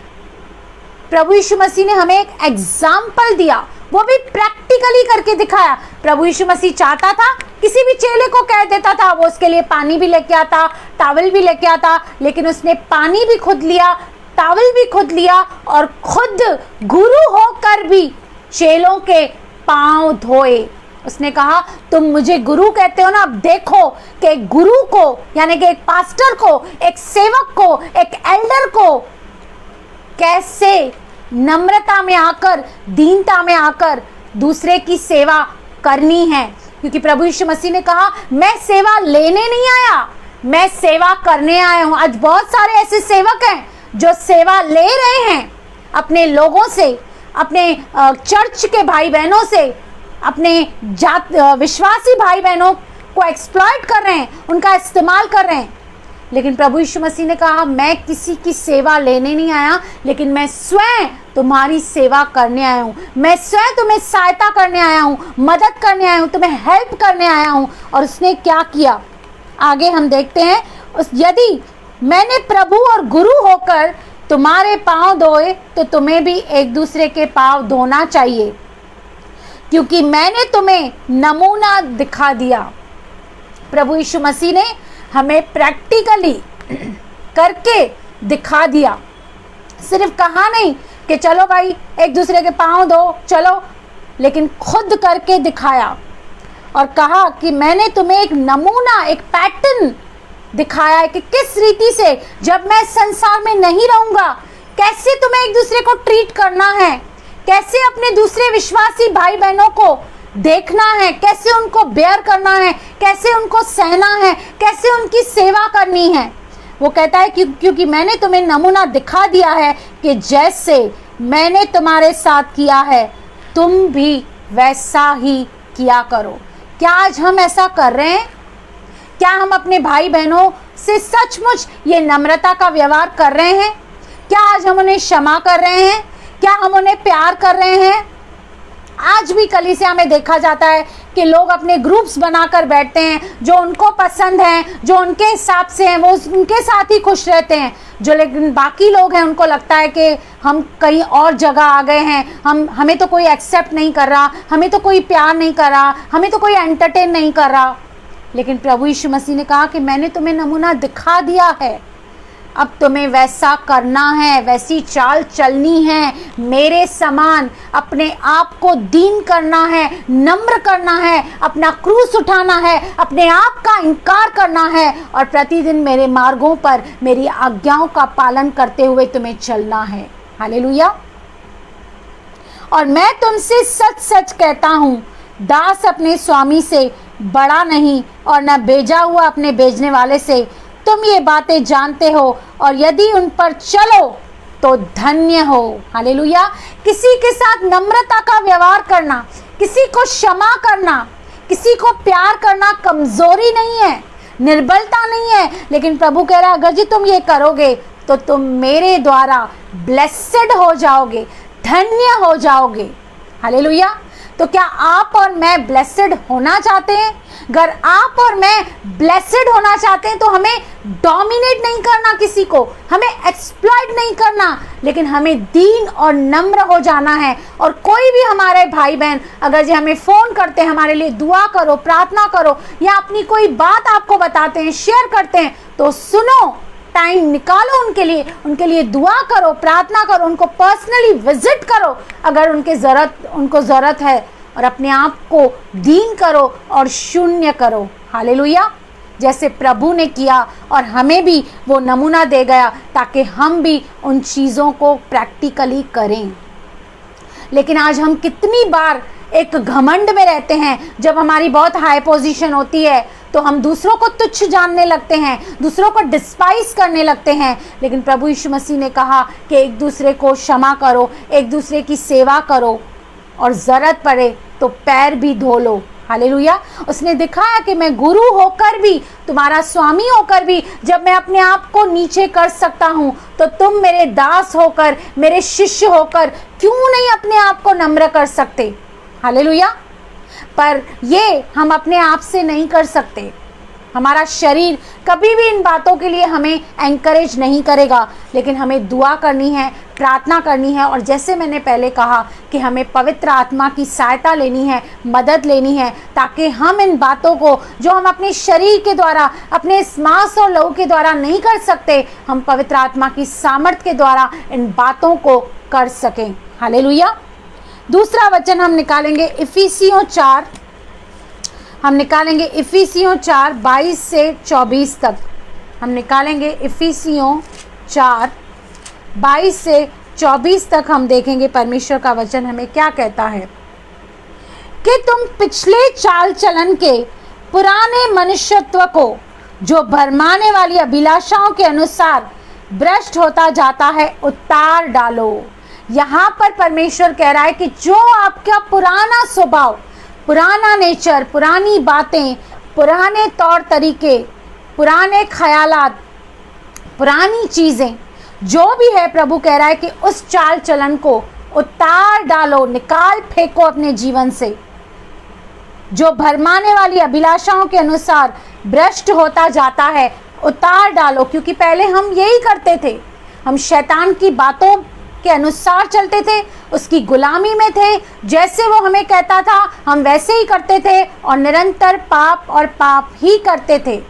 प्रभु यीशु मसीह ने हमें एक एग्जाम्पल दिया, वो भी प्रैक्टिकली करके दिखाया। प्रभु यीशु मसीह चाहता था, किसी भी चेले को कह देता था, वो उसके लिए पानी भी लेके आता, टॉवल भी लेके आता, लेकिन उसने पानी भी खुद लिया, टॉवल भी खुद लिया और खुद गुरु होकर भी चेलों के पांव धोए। उसने कहा, तुम मुझे गुरु कहते हो ना, अब देखो कि गुरु को, यानी कि एक पास्टर को, एक सेवक को, एक एल्डर को कैसे नम्रता में आकर, दीनता में आकर दूसरे की सेवा करनी है। क्योंकि प्रभु यीशु मसीह ने कहा, मैं सेवा लेने नहीं आया, मैं सेवा करने आया हूं। आज बहुत सारे ऐसे सेवक हैं जो सेवा ले रहे हैं अपने लोगों से, अपने चर्च के भाई बहनों से, अपने विश्वासी भाई बहनों को एक्सप्लॉइट कर रहे हैं, उनका इस्तेमाल कर रहे हैं। लेकिन प्रभु यीशु मसीह ने कहा, मैं किसी की सेवा लेने नहीं आया, लेकिन मैं स्वयं तुम्हारी सेवा करने आया हूँ, मैं स्वयं तुम्हें सहायता करने आया हूँ, मदद करने आया हूँ, तुम्हें हेल्प करने आया हूँ। और उसने क्या किया, आगे हम देखते हैं, यदि मैंने प्रभु और गुरु होकर तुम्हारे पांव धोए तो तुम्हें भी एक दूसरे के पांव धोना चाहिए, क्योंकि मैंने तुम्हें नमूना दिखा दिया। प्रभु यीशु मसीह ने हमें प्रैक्टिकली करके दिखा दिया, सिर्फ कहा नहीं कि चलो भाई एक दूसरे के पांव धो चलो, लेकिन खुद करके दिखाया और कहा कि मैंने तुम्हें एक नमूना, एक पैटर्न दिखाया है कि किस रीति से जब मैं संसार में नहीं रहूंगा कैसे तुम्हें एक दूसरे को ट्रीट करना है, कैसे अपने दूसरे विश्वासी भाई बहनों को देखना है, कैसे उनको बेयर करना है, कैसे उनको सहना है, कैसे उनकी सेवा करनी है। वो कहता है क्योंकि मैंने तुम्हें नमूना दिखा दिया है कि जैसे मैंने तुम्हारे साथ किया है तुम भी वैसा ही किया करो। क्या आज हम ऐसा कर रहे हैं? क्या हम अपने भाई बहनों से सचमुच ये नम्रता का व्यवहार कर रहे हैं? क्या आज हम उन्हें क्षमा कर रहे हैं? क्या हम उन्हें प्यार कर रहे हैं? आज भी कलीसिया में देखा जाता है कि लोग अपने ग्रुप्स बनाकर बैठते हैं, जो उनको पसंद हैं, जो उनके हिसाब से हैं, वो उनके साथ ही खुश रहते हैं। जो लेकिन बाकी लोग हैं उनको लगता है कि हम कहीं और जगह आ गए हैं, हमें तो कोई एक्सेप्ट नहीं कर रहा, हमें तो कोई प्यार नहीं कर रहा, हमें तो कोई एंटरटेन नहीं कर रहा। लेकिन प्रभु यीशु मसीह ने कहा कि मैंने तुम्हें नमूना दिखा दिया है, अब तुम्हें वैसा करना है, वैसी चाल चलनी है, मेरे समान अपने आप को दीन करना है, नम्र करना है, अपना क्रूस उठाना है, अपने आप का इनकार करना है और प्रतिदिन मेरे मार्गों पर मेरी आज्ञाओं का पालन करते हुए तुम्हें चलना है। हालेलुया। और मैं तुमसे सच सच कहता हूँ, दास अपने स्वामी से बड़ा नहीं और न भेजा हुआ अपने भेजने वाले से। तुम ये बातें जानते हो और यदि उन पर चलो तो धन्य हो। हालेलुया। किसी के साथ नम्रता का व्यवहार करना, किसी को क्षमा करना, किसी को प्यार करना कमजोरी नहीं है, निर्बलता नहीं है। लेकिन प्रभु कह रहा है अगर जी तुम ये करोगे तो तुम मेरे द्वारा ब्लेसेड हो जाओगे, धन्य हो जाओगे। हालेलुया। तो क्या आप और मैं ब्लेसेड होना चाहते हैं? अगर आप और मैं ब्लेसेड होना चाहते हैं तो हमें डोमिनेट नहीं करना किसी को, हमें एक्सप्लॉइट नहीं करना, लेकिन हमें दीन और नम्र हो जाना है। और कोई भी हमारे भाई बहन अगर जी हमें फ़ोन करते हैं, हमारे लिए दुआ करो, प्रार्थना करो, या अपनी कोई बात आपको बताते हैं, शेयर करते हैं, तो सुनो, टाइम निकालो उनके लिए दुआ करो, प्रार्थना करो, उनको पर्सनली विजिट करो अगर उनको ज़रूरत है, और अपने आप को दीन करो और शून्य करो। हालेलुया। जैसे प्रभु ने किया और हमें भी वो नमूना दे गया ताकि हम भी उन चीज़ों को प्रैक्टिकली करें। लेकिन आज हम कितनी बार एक घमंड में रहते हैं। जब हमारी बहुत हाई पोजीशन होती है तो हम दूसरों को तुच्छ जानने लगते हैं, दूसरों को डिस्पाइस करने लगते हैं। लेकिन प्रभु यीशु मसीह ने कहा कि एक दूसरे को क्षमा करो, एक दूसरे की सेवा करो, और ज़रूरत पड़े तो पैर भी धो लो। हालेलुया। उसने दिखाया कि मैं गुरु होकर भी, तुम्हारा स्वामी होकर भी, जब मैं अपने आप को नीचे कर सकता हूँ, तो तुम मेरे दास होकर, मेरे शिष्य होकर क्यों नहीं अपने आप को नम्र कर सकते। हालेलुया। पर ये हम अपने आप से नहीं कर सकते। हमारा शरीर कभी भी इन बातों के लिए हमें एनकरेज नहीं करेगा, लेकिन हमें दुआ करनी है, प्रार्थना करनी है, और जैसे मैंने पहले कहा कि हमें पवित्र आत्मा की सहायता लेनी है, मदद लेनी है, ताकि हम इन बातों को जो हम अपने शरीर के द्वारा, अपने मांस और लहू के द्वारा नहीं कर सकते, हम पवित्र आत्मा की सामर्थ्य के द्वारा इन बातों को कर सकें। हालेलुया। दूसरा वचन हम निकालेंगे इफिसियों 4, हम निकालेंगे इफिसियों 4 22 से 24 तक। हम निकालेंगे इफिसियों 4 22 से 24 तक। हम देखेंगे परमेश्वर का वचन हमें क्या कहता है कि तुम पिछले चाल चलन के पुराने मनुष्यत्व को, जो भरमाने वाली अभिलाषाओं के अनुसार भ्रष्ट होता जाता है, उतार डालो। यहाँ पर परमेश्वर कह रहा है कि जो आपका पुराना स्वभाव, पुराना नेचर, पुरानी बातें, पुराने तौर तरीके, पुराने ख्यालात, पुरानी चीज़ें जो भी है, प्रभु कह रहा है कि उस चाल चलन को उतार डालो, निकाल फेंको अपने जीवन से। जो भरमाने वाली अभिलाषाओं के अनुसार भ्रष्ट होता जाता है, उतार डालो। क्योंकि पहले हम यही करते थे, हम शैतान की बातों के अनुसार चलते थे, उसकी गुलामी में थे। जैसे वो हमें कहता था हम वैसे ही करते थे, और निरंतर पाप और पाप ही करते थे,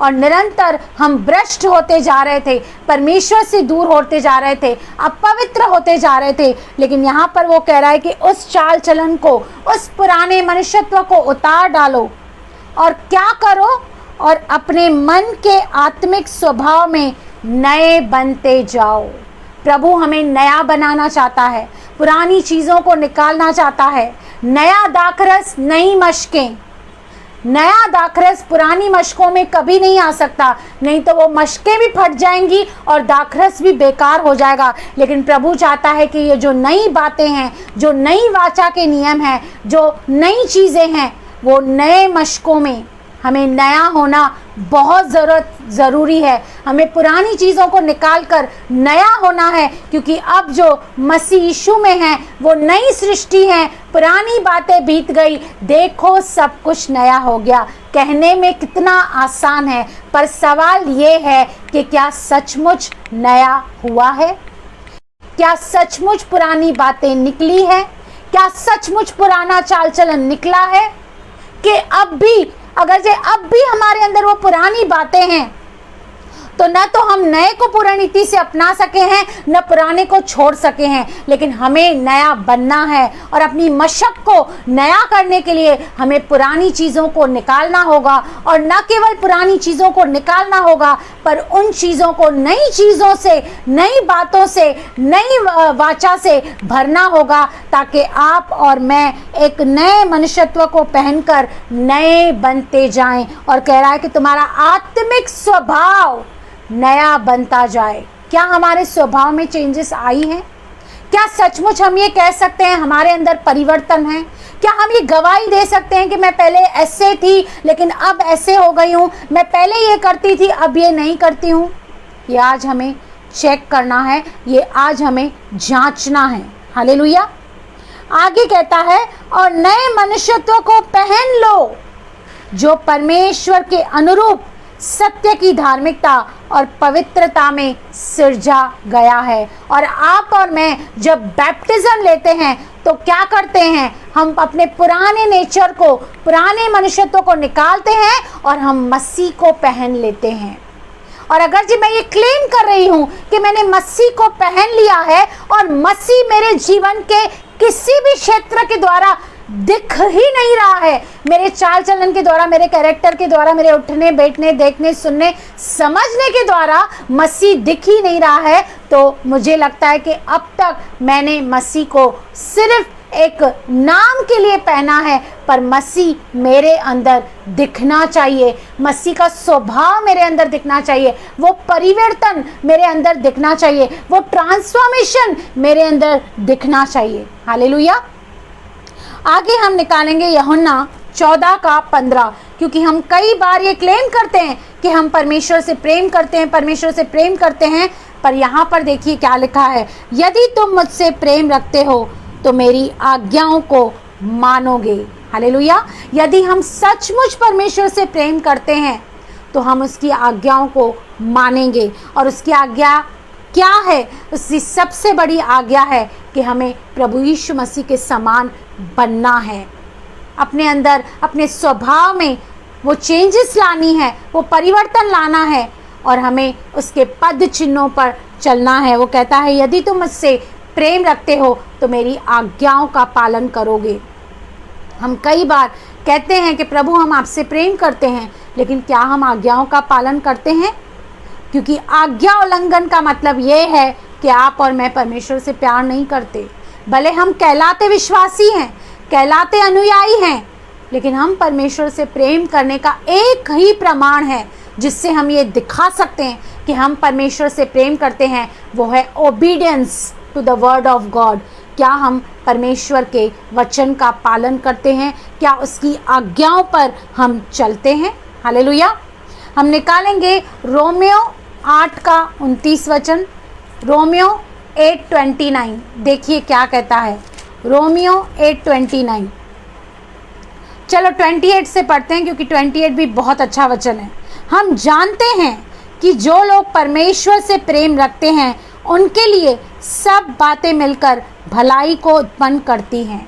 और निरंतर हम भ्रष्ट होते जा रहे थे, परमेश्वर से दूर होते जा रहे थे, अपवित्र होते जा रहे थे। लेकिन यहाँ पर वो कह रहा है कि उस चाल चलन को, उस पुराने मनुष्यत्व को उतार डालो, और क्या करो, और अपने मन के आत्मिक स्वभाव में नए बनते जाओ। प्रभु हमें नया बनाना चाहता है, पुरानी चीज़ों को निकालना चाहता है। नया दाखरस, नई मशकें। नया दाखरस पुरानी मशकों में कभी नहीं आ सकता, नहीं तो वो मशकें भी फट जाएंगी और दाखरस भी बेकार हो जाएगा। लेकिन प्रभु चाहता है कि ये जो नई बातें हैं, जो नई वाचा के नियम हैं, जो नई चीज़ें हैं, वो नए मशकों में हमें नया होना बहुत ज़रूरी है। हमें पुरानी चीज़ों को निकाल कर नया होना है, क्योंकि अब जो मसीह यीशु में है वो नई सृष्टि है। पुरानी बातें बीत गई, देखो सब कुछ नया हो गया। कहने में कितना आसान है, पर सवाल ये है कि क्या सचमुच नया हुआ है? क्या सचमुच पुरानी बातें निकली है? क्या सचमुच पुराना चाल चलन निकला है? कि अब भी अगर जे अब भी हमारे अंदर वो पुरानी बातें हैं, तो न तो हम नए को पूर्ण रीति से अपना सके हैं, न पुराने को छोड़ सके हैं। लेकिन हमें नया बनना है, और अपनी मशक को नया करने के लिए हमें पुरानी चीज़ों को निकालना होगा। और न केवल पुरानी चीज़ों को निकालना होगा, पर उन चीज़ों को नई चीज़ों से, नई बातों से, नई वाचा से भरना होगा, ताकि आप और मैं एक नए मनुष्यत्व को पहनकर नए बनते जाएं। और कह रहा है कि तुम्हारा आत्मिक स्वभाव नया बनता जाए। क्या हमारे स्वभाव में चेंजेस आई हैं? क्या सचमुच हम ये कह सकते हैं हमारे अंदर परिवर्तन है? क्या हम ये गवाही दे सकते हैं कि मैं पहले ऐसे थी लेकिन अब ऐसे हो गई हूँ, मैं पहले ये करती थी अब ये नहीं करती हूँ? ये आज हमें चेक करना है, ये आज हमें जांचना है। हालेलुया। आगे कहता है, और नए मनुष्यत्व को पहन लो, जो परमेश्वर के अनुरूप सत्य की धार्मिकता और पवित्रता में सिरजा गया है। और आप और मैं जब बैप्टिज्म लेते हैं तो क्या करते हैं? हम अपने पुराने नेचर को, पुराने मनुष्यत्व को निकालते हैं और हम मसीह को पहन लेते हैं। और अगर जी मैं ये क्लेम कर रही हूँ कि मैंने मसीह को पहन लिया है, और मसीह मेरे जीवन के किसी भी क्षेत्र के द्वारा दिख ही नहीं रहा है, मेरे चाल चलन के द्वारा, मेरे कैरेक्टर के द्वारा, मेरे उठने बैठने, देखने, सुनने, समझने के द्वारा मसीह दिख ही नहीं रहा है, तो मुझे लगता है कि अब तक मैंने मसीह को सिर्फ एक नाम के लिए पहना है, पर मसीह मेरे अंदर दिखना चाहिए, मसीह का स्वभाव मेरे अंदर दिखना चाहिए, वो परिवर्तन मेरे अंदर दिखना चाहिए, वो ट्रांसफॉर्मेशन मेरे अंदर दिखना चाहिए। हालेलुया। आगे हम निकालेंगे यूहन्ना 14:15, क्योंकि हम कई बार ये क्लेम करते हैं कि हम परमेश्वर से प्रेम करते हैं, परमेश्वर से प्रेम करते हैं, पर यहाँ पर देखिए क्या लिखा है, यदि तुम मुझसे प्रेम रखते हो तो मेरी आज्ञाओं को मानोगे। हालेलुया। यदि हम सचमुच परमेश्वर से प्रेम करते हैं तो हम उसकी आज्ञाओं को मानेंगे। और उसकी आज्ञा क्या है? उसकी सबसे बड़ी आज्ञा है कि हमें प्रभु यीशु मसीह के समान बनना है, अपने अंदर अपने स्वभाव में वो चेंजेस लानी है, वो परिवर्तन लाना है, और हमें उसके पद चिन्हों पर चलना है। वो कहता है यदि तुम मुझसे प्रेम रखते हो तो मेरी आज्ञाओं का पालन करोगे। हम कई बार कहते हैं कि प्रभु हम आपसे प्रेम करते हैं, लेकिन क्या हम आज्ञाओं का पालन करते हैं? क्योंकि आज्ञा उल्लंघन का मतलब ये है कि आप और मैं परमेश्वर से प्यार नहीं करते। भले हम कहलाते विश्वासी हैं, कहलाते अनुयायी हैं, लेकिन हम परमेश्वर से प्रेम करने का एक ही प्रमाण है जिससे हम ये दिखा सकते हैं कि हम परमेश्वर से प्रेम करते हैं, वो है obedience to the word of God. क्या हम परमेश्वर के वचन का पालन करते हैं? क्या उसकी आज्ञाओं पर हम चलते हैं? हालेलुया। हम निकालेंगे रोमियो 8:29। रोमियो 8:29 देखिए क्या कहता है। रोमियो 8:29। चलो 28 से पढ़ते हैं, क्योंकि 28 भी बहुत अच्छा वचन है। हम जानते हैं कि जो लोग परमेश्वर से प्रेम रखते हैं उनके लिए सब बातें मिलकर भलाई को उत्पन्न करती हैं।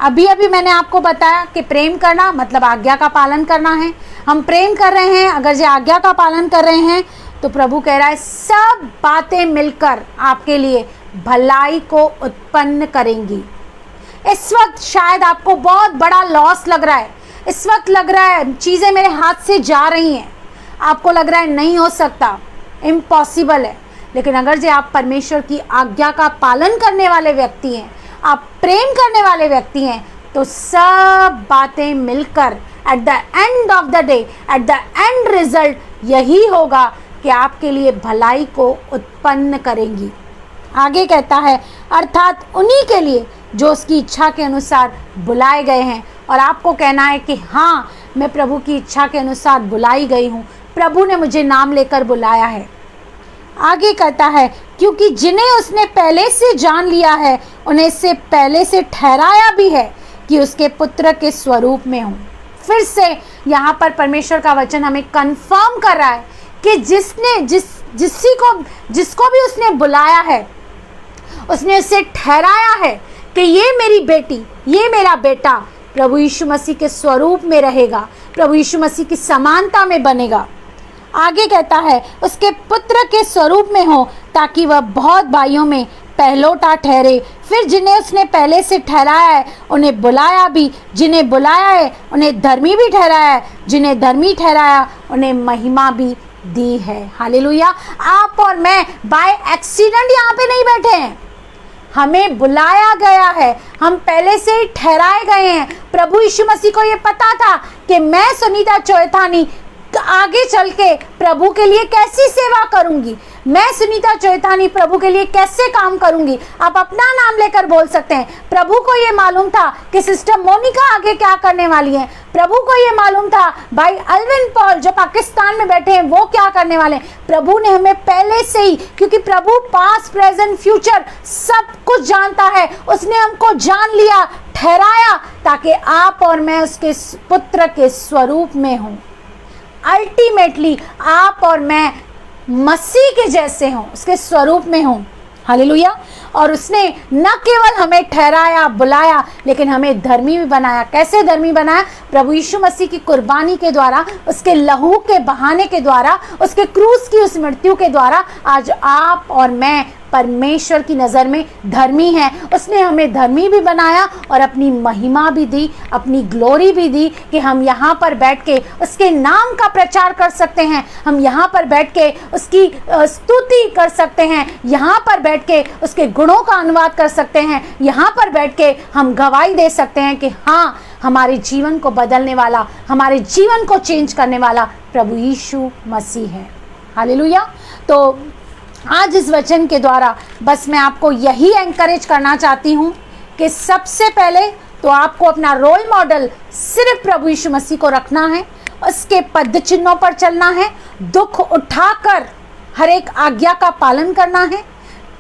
अभी अभी मैंने आपको बताया कि प्रेम करना मतलब आज्ञा का पालन करना है। हम प्रेम कर रहे हैं, अगर ये आज्ञा का पालन कर रहे हैं, तो प्रभु कह रहा है सब बातें मिलकर आपके लिए भलाई को उत्पन्न करेंगी। इस वक्त शायद आपको बहुत बड़ा लॉस लग रहा है, इस वक्त लग रहा है चीज़ें मेरे हाथ से जा रही हैं, आपको लग रहा है नहीं हो सकता, इम्पॉसिबल है। लेकिन अगर जो आप परमेश्वर की आज्ञा का पालन करने वाले व्यक्ति हैं, आप प्रेम करने वाले व्यक्ति हैं, तो सब बातें मिलकर at the end of the day, at the end result यही होगा कि आपके लिए भलाई को उत्पन्न करेंगी। आगे कहता है अर्थात उन्हीं के लिए जो उसकी इच्छा के अनुसार बुलाए गए हैं। और आपको कहना है कि हाँ, मैं प्रभु की इच्छा के अनुसार बुलाई गई हूँ, प्रभु ने मुझे नाम लेकर बुलाया है। आगे कहता है क्योंकि जिन्हें उसने पहले से जान लिया है उन्हें इससे पहले से ठहराया भी है कि उसके पुत्र के स्वरूप में हूँ। फिर से यहाँ पर परमेश्वर का वचन हमें कंफर्म कर रहा है कि जिसको भी उसने बुलाया है, उसने उसे ठहराया है कि ये मेरी बेटी, ये मेरा बेटा प्रभु यीशु मसीह के स्वरूप में रहेगा, प्रभु यीशु मसीह की समानता में बनेगा। आगे कहता है उसके पुत्र के स्वरूप में हो ताकि वह बहुत भाइयों में पहलोटा ठहरे। फिर जिन्हें उसने पहले से ठहराया है उन्हें बुलाया भी, जिन्हें बुलाया है उन्हें धर्मी भी ठहराया है, जिन्हें धर्मी ठहराया उन्हें महिमा भी दी है। हालेलुया। आप और मैं बाय एक्सीडेंट यहाँ पे नहीं बैठे हैं, हमें बुलाया गया है, हम पहले से ही ठहराए गए हैं। प्रभु यीशु मसीह को ये पता था कि मैं सुनीता चोएथानी आगे चल के प्रभु के लिए कैसी सेवा करूंगी, मैं सुनीता चोएथानी प्रभु के लिए कैसे काम करूंगी। आप अपना नाम लेकर बोल सकते हैं। प्रभु को ये मालूम था कि सिस्टर मोनिका आगे क्या करने वाली हैं, प्रभु को ये मालूम था भाई अल्विन पॉल जो पाकिस्तान में बैठे हैं वो क्या करने वाले हैं। प्रभु ने हमें पहले से ही, क्योंकि प्रभु पास्ट प्रेजेंट फ्यूचर सब कुछ जानता है, उसने हमको जान लिया, ठहराया ताकि आप और मैं उसके पुत्र के स्वरूप में हूँ। अल्टीमेटली आप और मैं मसीह के जैसे हों, उसके स्वरूप में हों। हालेलुया। और उसने न केवल हमें ठहराया, बुलाया, लेकिन हमें धर्मी भी बनाया। कैसे धर्मी बनाया? प्रभु यीशु मसीह की कुर्बानी के द्वारा, उसके लहू के बहाने के द्वारा, उसके क्रूस की उस मृत्यु के द्वारा आज आप और मैं परमेश्वर की नज़र में धर्मी हैं। उसने हमें धर्मी भी बनाया और अपनी महिमा भी दी, अपनी ग्लोरी भी दी कि हम यहाँ पर बैठ के उसके नाम का प्रचार कर सकते हैं, हम यहाँ पर बैठ के उसकी स्तुति कर सकते हैं, यहाँ पर बैठ के उसके गुणों का अनुवाद कर सकते हैं। यहाँ पर बैठ के हम गवाही दे सकते हैं कि हाँ, हमारे जीवन को बदलने वाला, हमारे जीवन को चेंज करने वाला प्रभु यीशु मसीह है। हालेलुया। तो आज इस वचन के द्वारा बस मैं आपको यही एनकरेज करना चाहती हूँ कि सबसे पहले तो आपको अपना रोल मॉडल सिर्फ प्रभु यीशु मसीह को रखना है, उसके पद चिन्हों पर चलना है, दुख उठाकर हर एक आज्ञा का पालन करना है,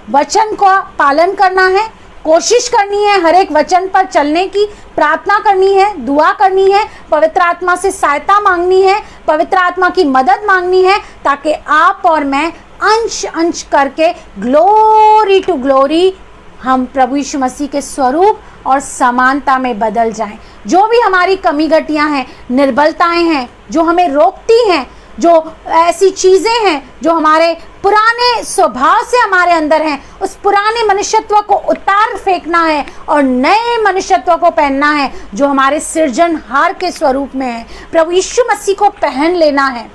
वचन का पालन करना है, कोशिश करनी है हर एक वचन पर चलने की, प्रार्थना करनी है, दुआ करनी है, पवित्र आत्मा से सहायता मांगनी है, पवित्र आत्मा की मदद मांगनी है, ताकि आप और मैं अंश अंश करके ग्लोरी टू ग्लोरी हम प्रभु यीशु मसीह के स्वरूप और समानता में बदल जाएं। जो भी हमारी कमी घटियां हैं, निर्बलताएं हैं, जो हमें रोकती हैं, जो ऐसी चीज़ें हैं जो हमारे पुराने स्वभाव से हमारे अंदर हैं, उस पुराने मनुष्यत्व को उतार फेंकना है और नए मनुष्यत्व को पहनना है जो हमारे सृजनहार के स्वरूप में है। प्रभु यीशु मसीह को पहन लेना है।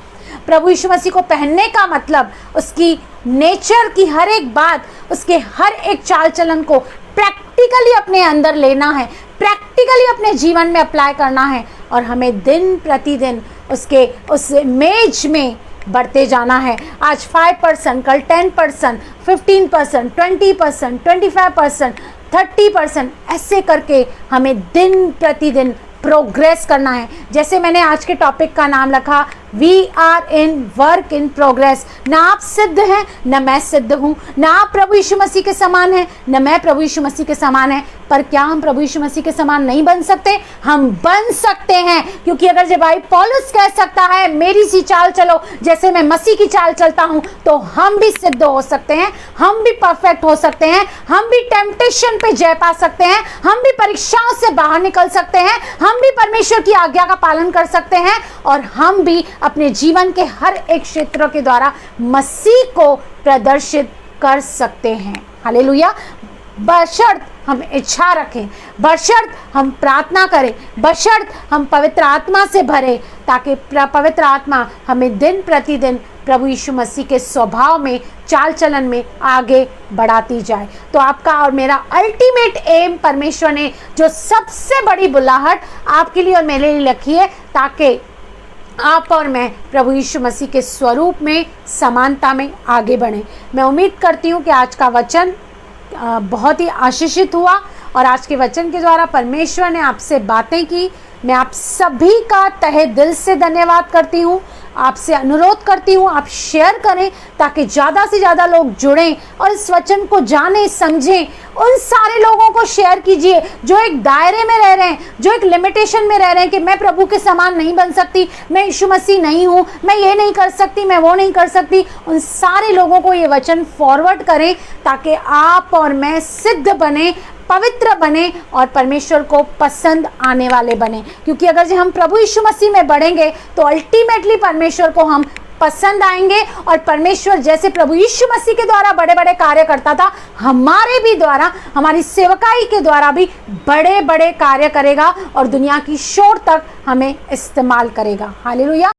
प्रभु यीशु मसीह को पहनने का मतलब उसकी नेचर की हर एक बात, उसके हर एक चाल चलन को प्रैक्टिकली अपने अंदर लेना है, प्रैक्टिकली अपने जीवन में अप्लाई करना है और हमें दिन प्रतिदिन उसके उस इमेज में बढ़ते जाना है। आज 5%, कल 10%, 15%, 20%, 25%, 30%, ऐसे करके हमें दिन प्रतिदिन प्रोग्रेस करना है। जैसे मैंने आज के टॉपिक का नाम रखा, we are in work in progress. ना आप सिद्ध हैं, न मैं सिद्ध हूँ, ना आप प्रभु यीशु मसीह के समान हैं, न मैं प्रभु यीशु मसीह के समान है। पर क्या हम प्रभु यीशु मसीह के समान नहीं बन सकते? हम बन सकते हैं, क्योंकि अगर जब भाई पौलुस कह सकता है मेरी सी चाल चलो जैसे मैं मसीह की चाल चलता हूँ, तो हम भी सिद्ध हो सकते हैं, हम भी परफेक्ट हो सकते हैं, हम भी टेम्पटेशन पे जय पा सकते हैं, हम भी परीक्षाओं से बाहर निकल सकते हैं, हम भी परमेश्वर की आज्ञा का पालन कर सकते हैं और हम भी अपने जीवन के हर एक क्षेत्र के द्वारा मसीह को प्रदर्शित कर सकते हैं। हालेलुया। बशर्त हम इच्छा रखें, बशर्त हम प्रार्थना करें, बशर्त हम पवित्र आत्मा से भरे, ताकि पवित्र आत्मा हमें दिन प्रतिदिन प्रभु यीशु मसीह के स्वभाव में, चाल चलन में आगे बढ़ाती जाए। तो आपका और मेरा अल्टीमेट एम, परमेश्वर ने जो सबसे बड़ी बुलाहट आपके लिए और मेरे लिए रखी है, ताकि आप और मैं प्रभु यीशु मसीह के स्वरूप में, समानता में आगे बढ़ें। मैं उम्मीद करती हूँ कि आज का वचन बहुत ही आशीषित हुआ और आज के वचन के द्वारा परमेश्वर ने आपसे बातें की। मैं आप सभी का तहे दिल से धन्यवाद करती हूँ। आपसे अनुरोध करती हूँ आप शेयर करें, ताकि ज़्यादा से ज़्यादा लोग जुड़ें और इस वचन को जानें, समझें। उन सारे लोगों को शेयर कीजिए जो एक दायरे में रह रहे हैं, जो एक लिमिटेशन में रह रहे हैं कि मैं प्रभु के समान नहीं बन सकती, मैं यीशु मसीह नहीं हूँ, मैं ये नहीं कर सकती, मैं वो नहीं कर सकती। उन सारे लोगों को ये वचन फॉरवर्ड करें, ताकि आप और मैं सिद्ध बने, पवित्र बने और परमेश्वर को पसंद आने वाले बने। क्योंकि अगर जो हम प्रभु यीशु मसीह में बढ़ेंगे तो अल्टीमेटली परमेश्वर को हम पसंद आएंगे और परमेश्वर जैसे प्रभु यीशु मसीह के द्वारा बड़े बड़े कार्य करता था, हमारे भी द्वारा, हमारी सेवकाई के द्वारा भी बड़े बड़े कार्य करेगा और दुनिया की शोर तक हमें इस्तेमाल करेगा। हालेलुया।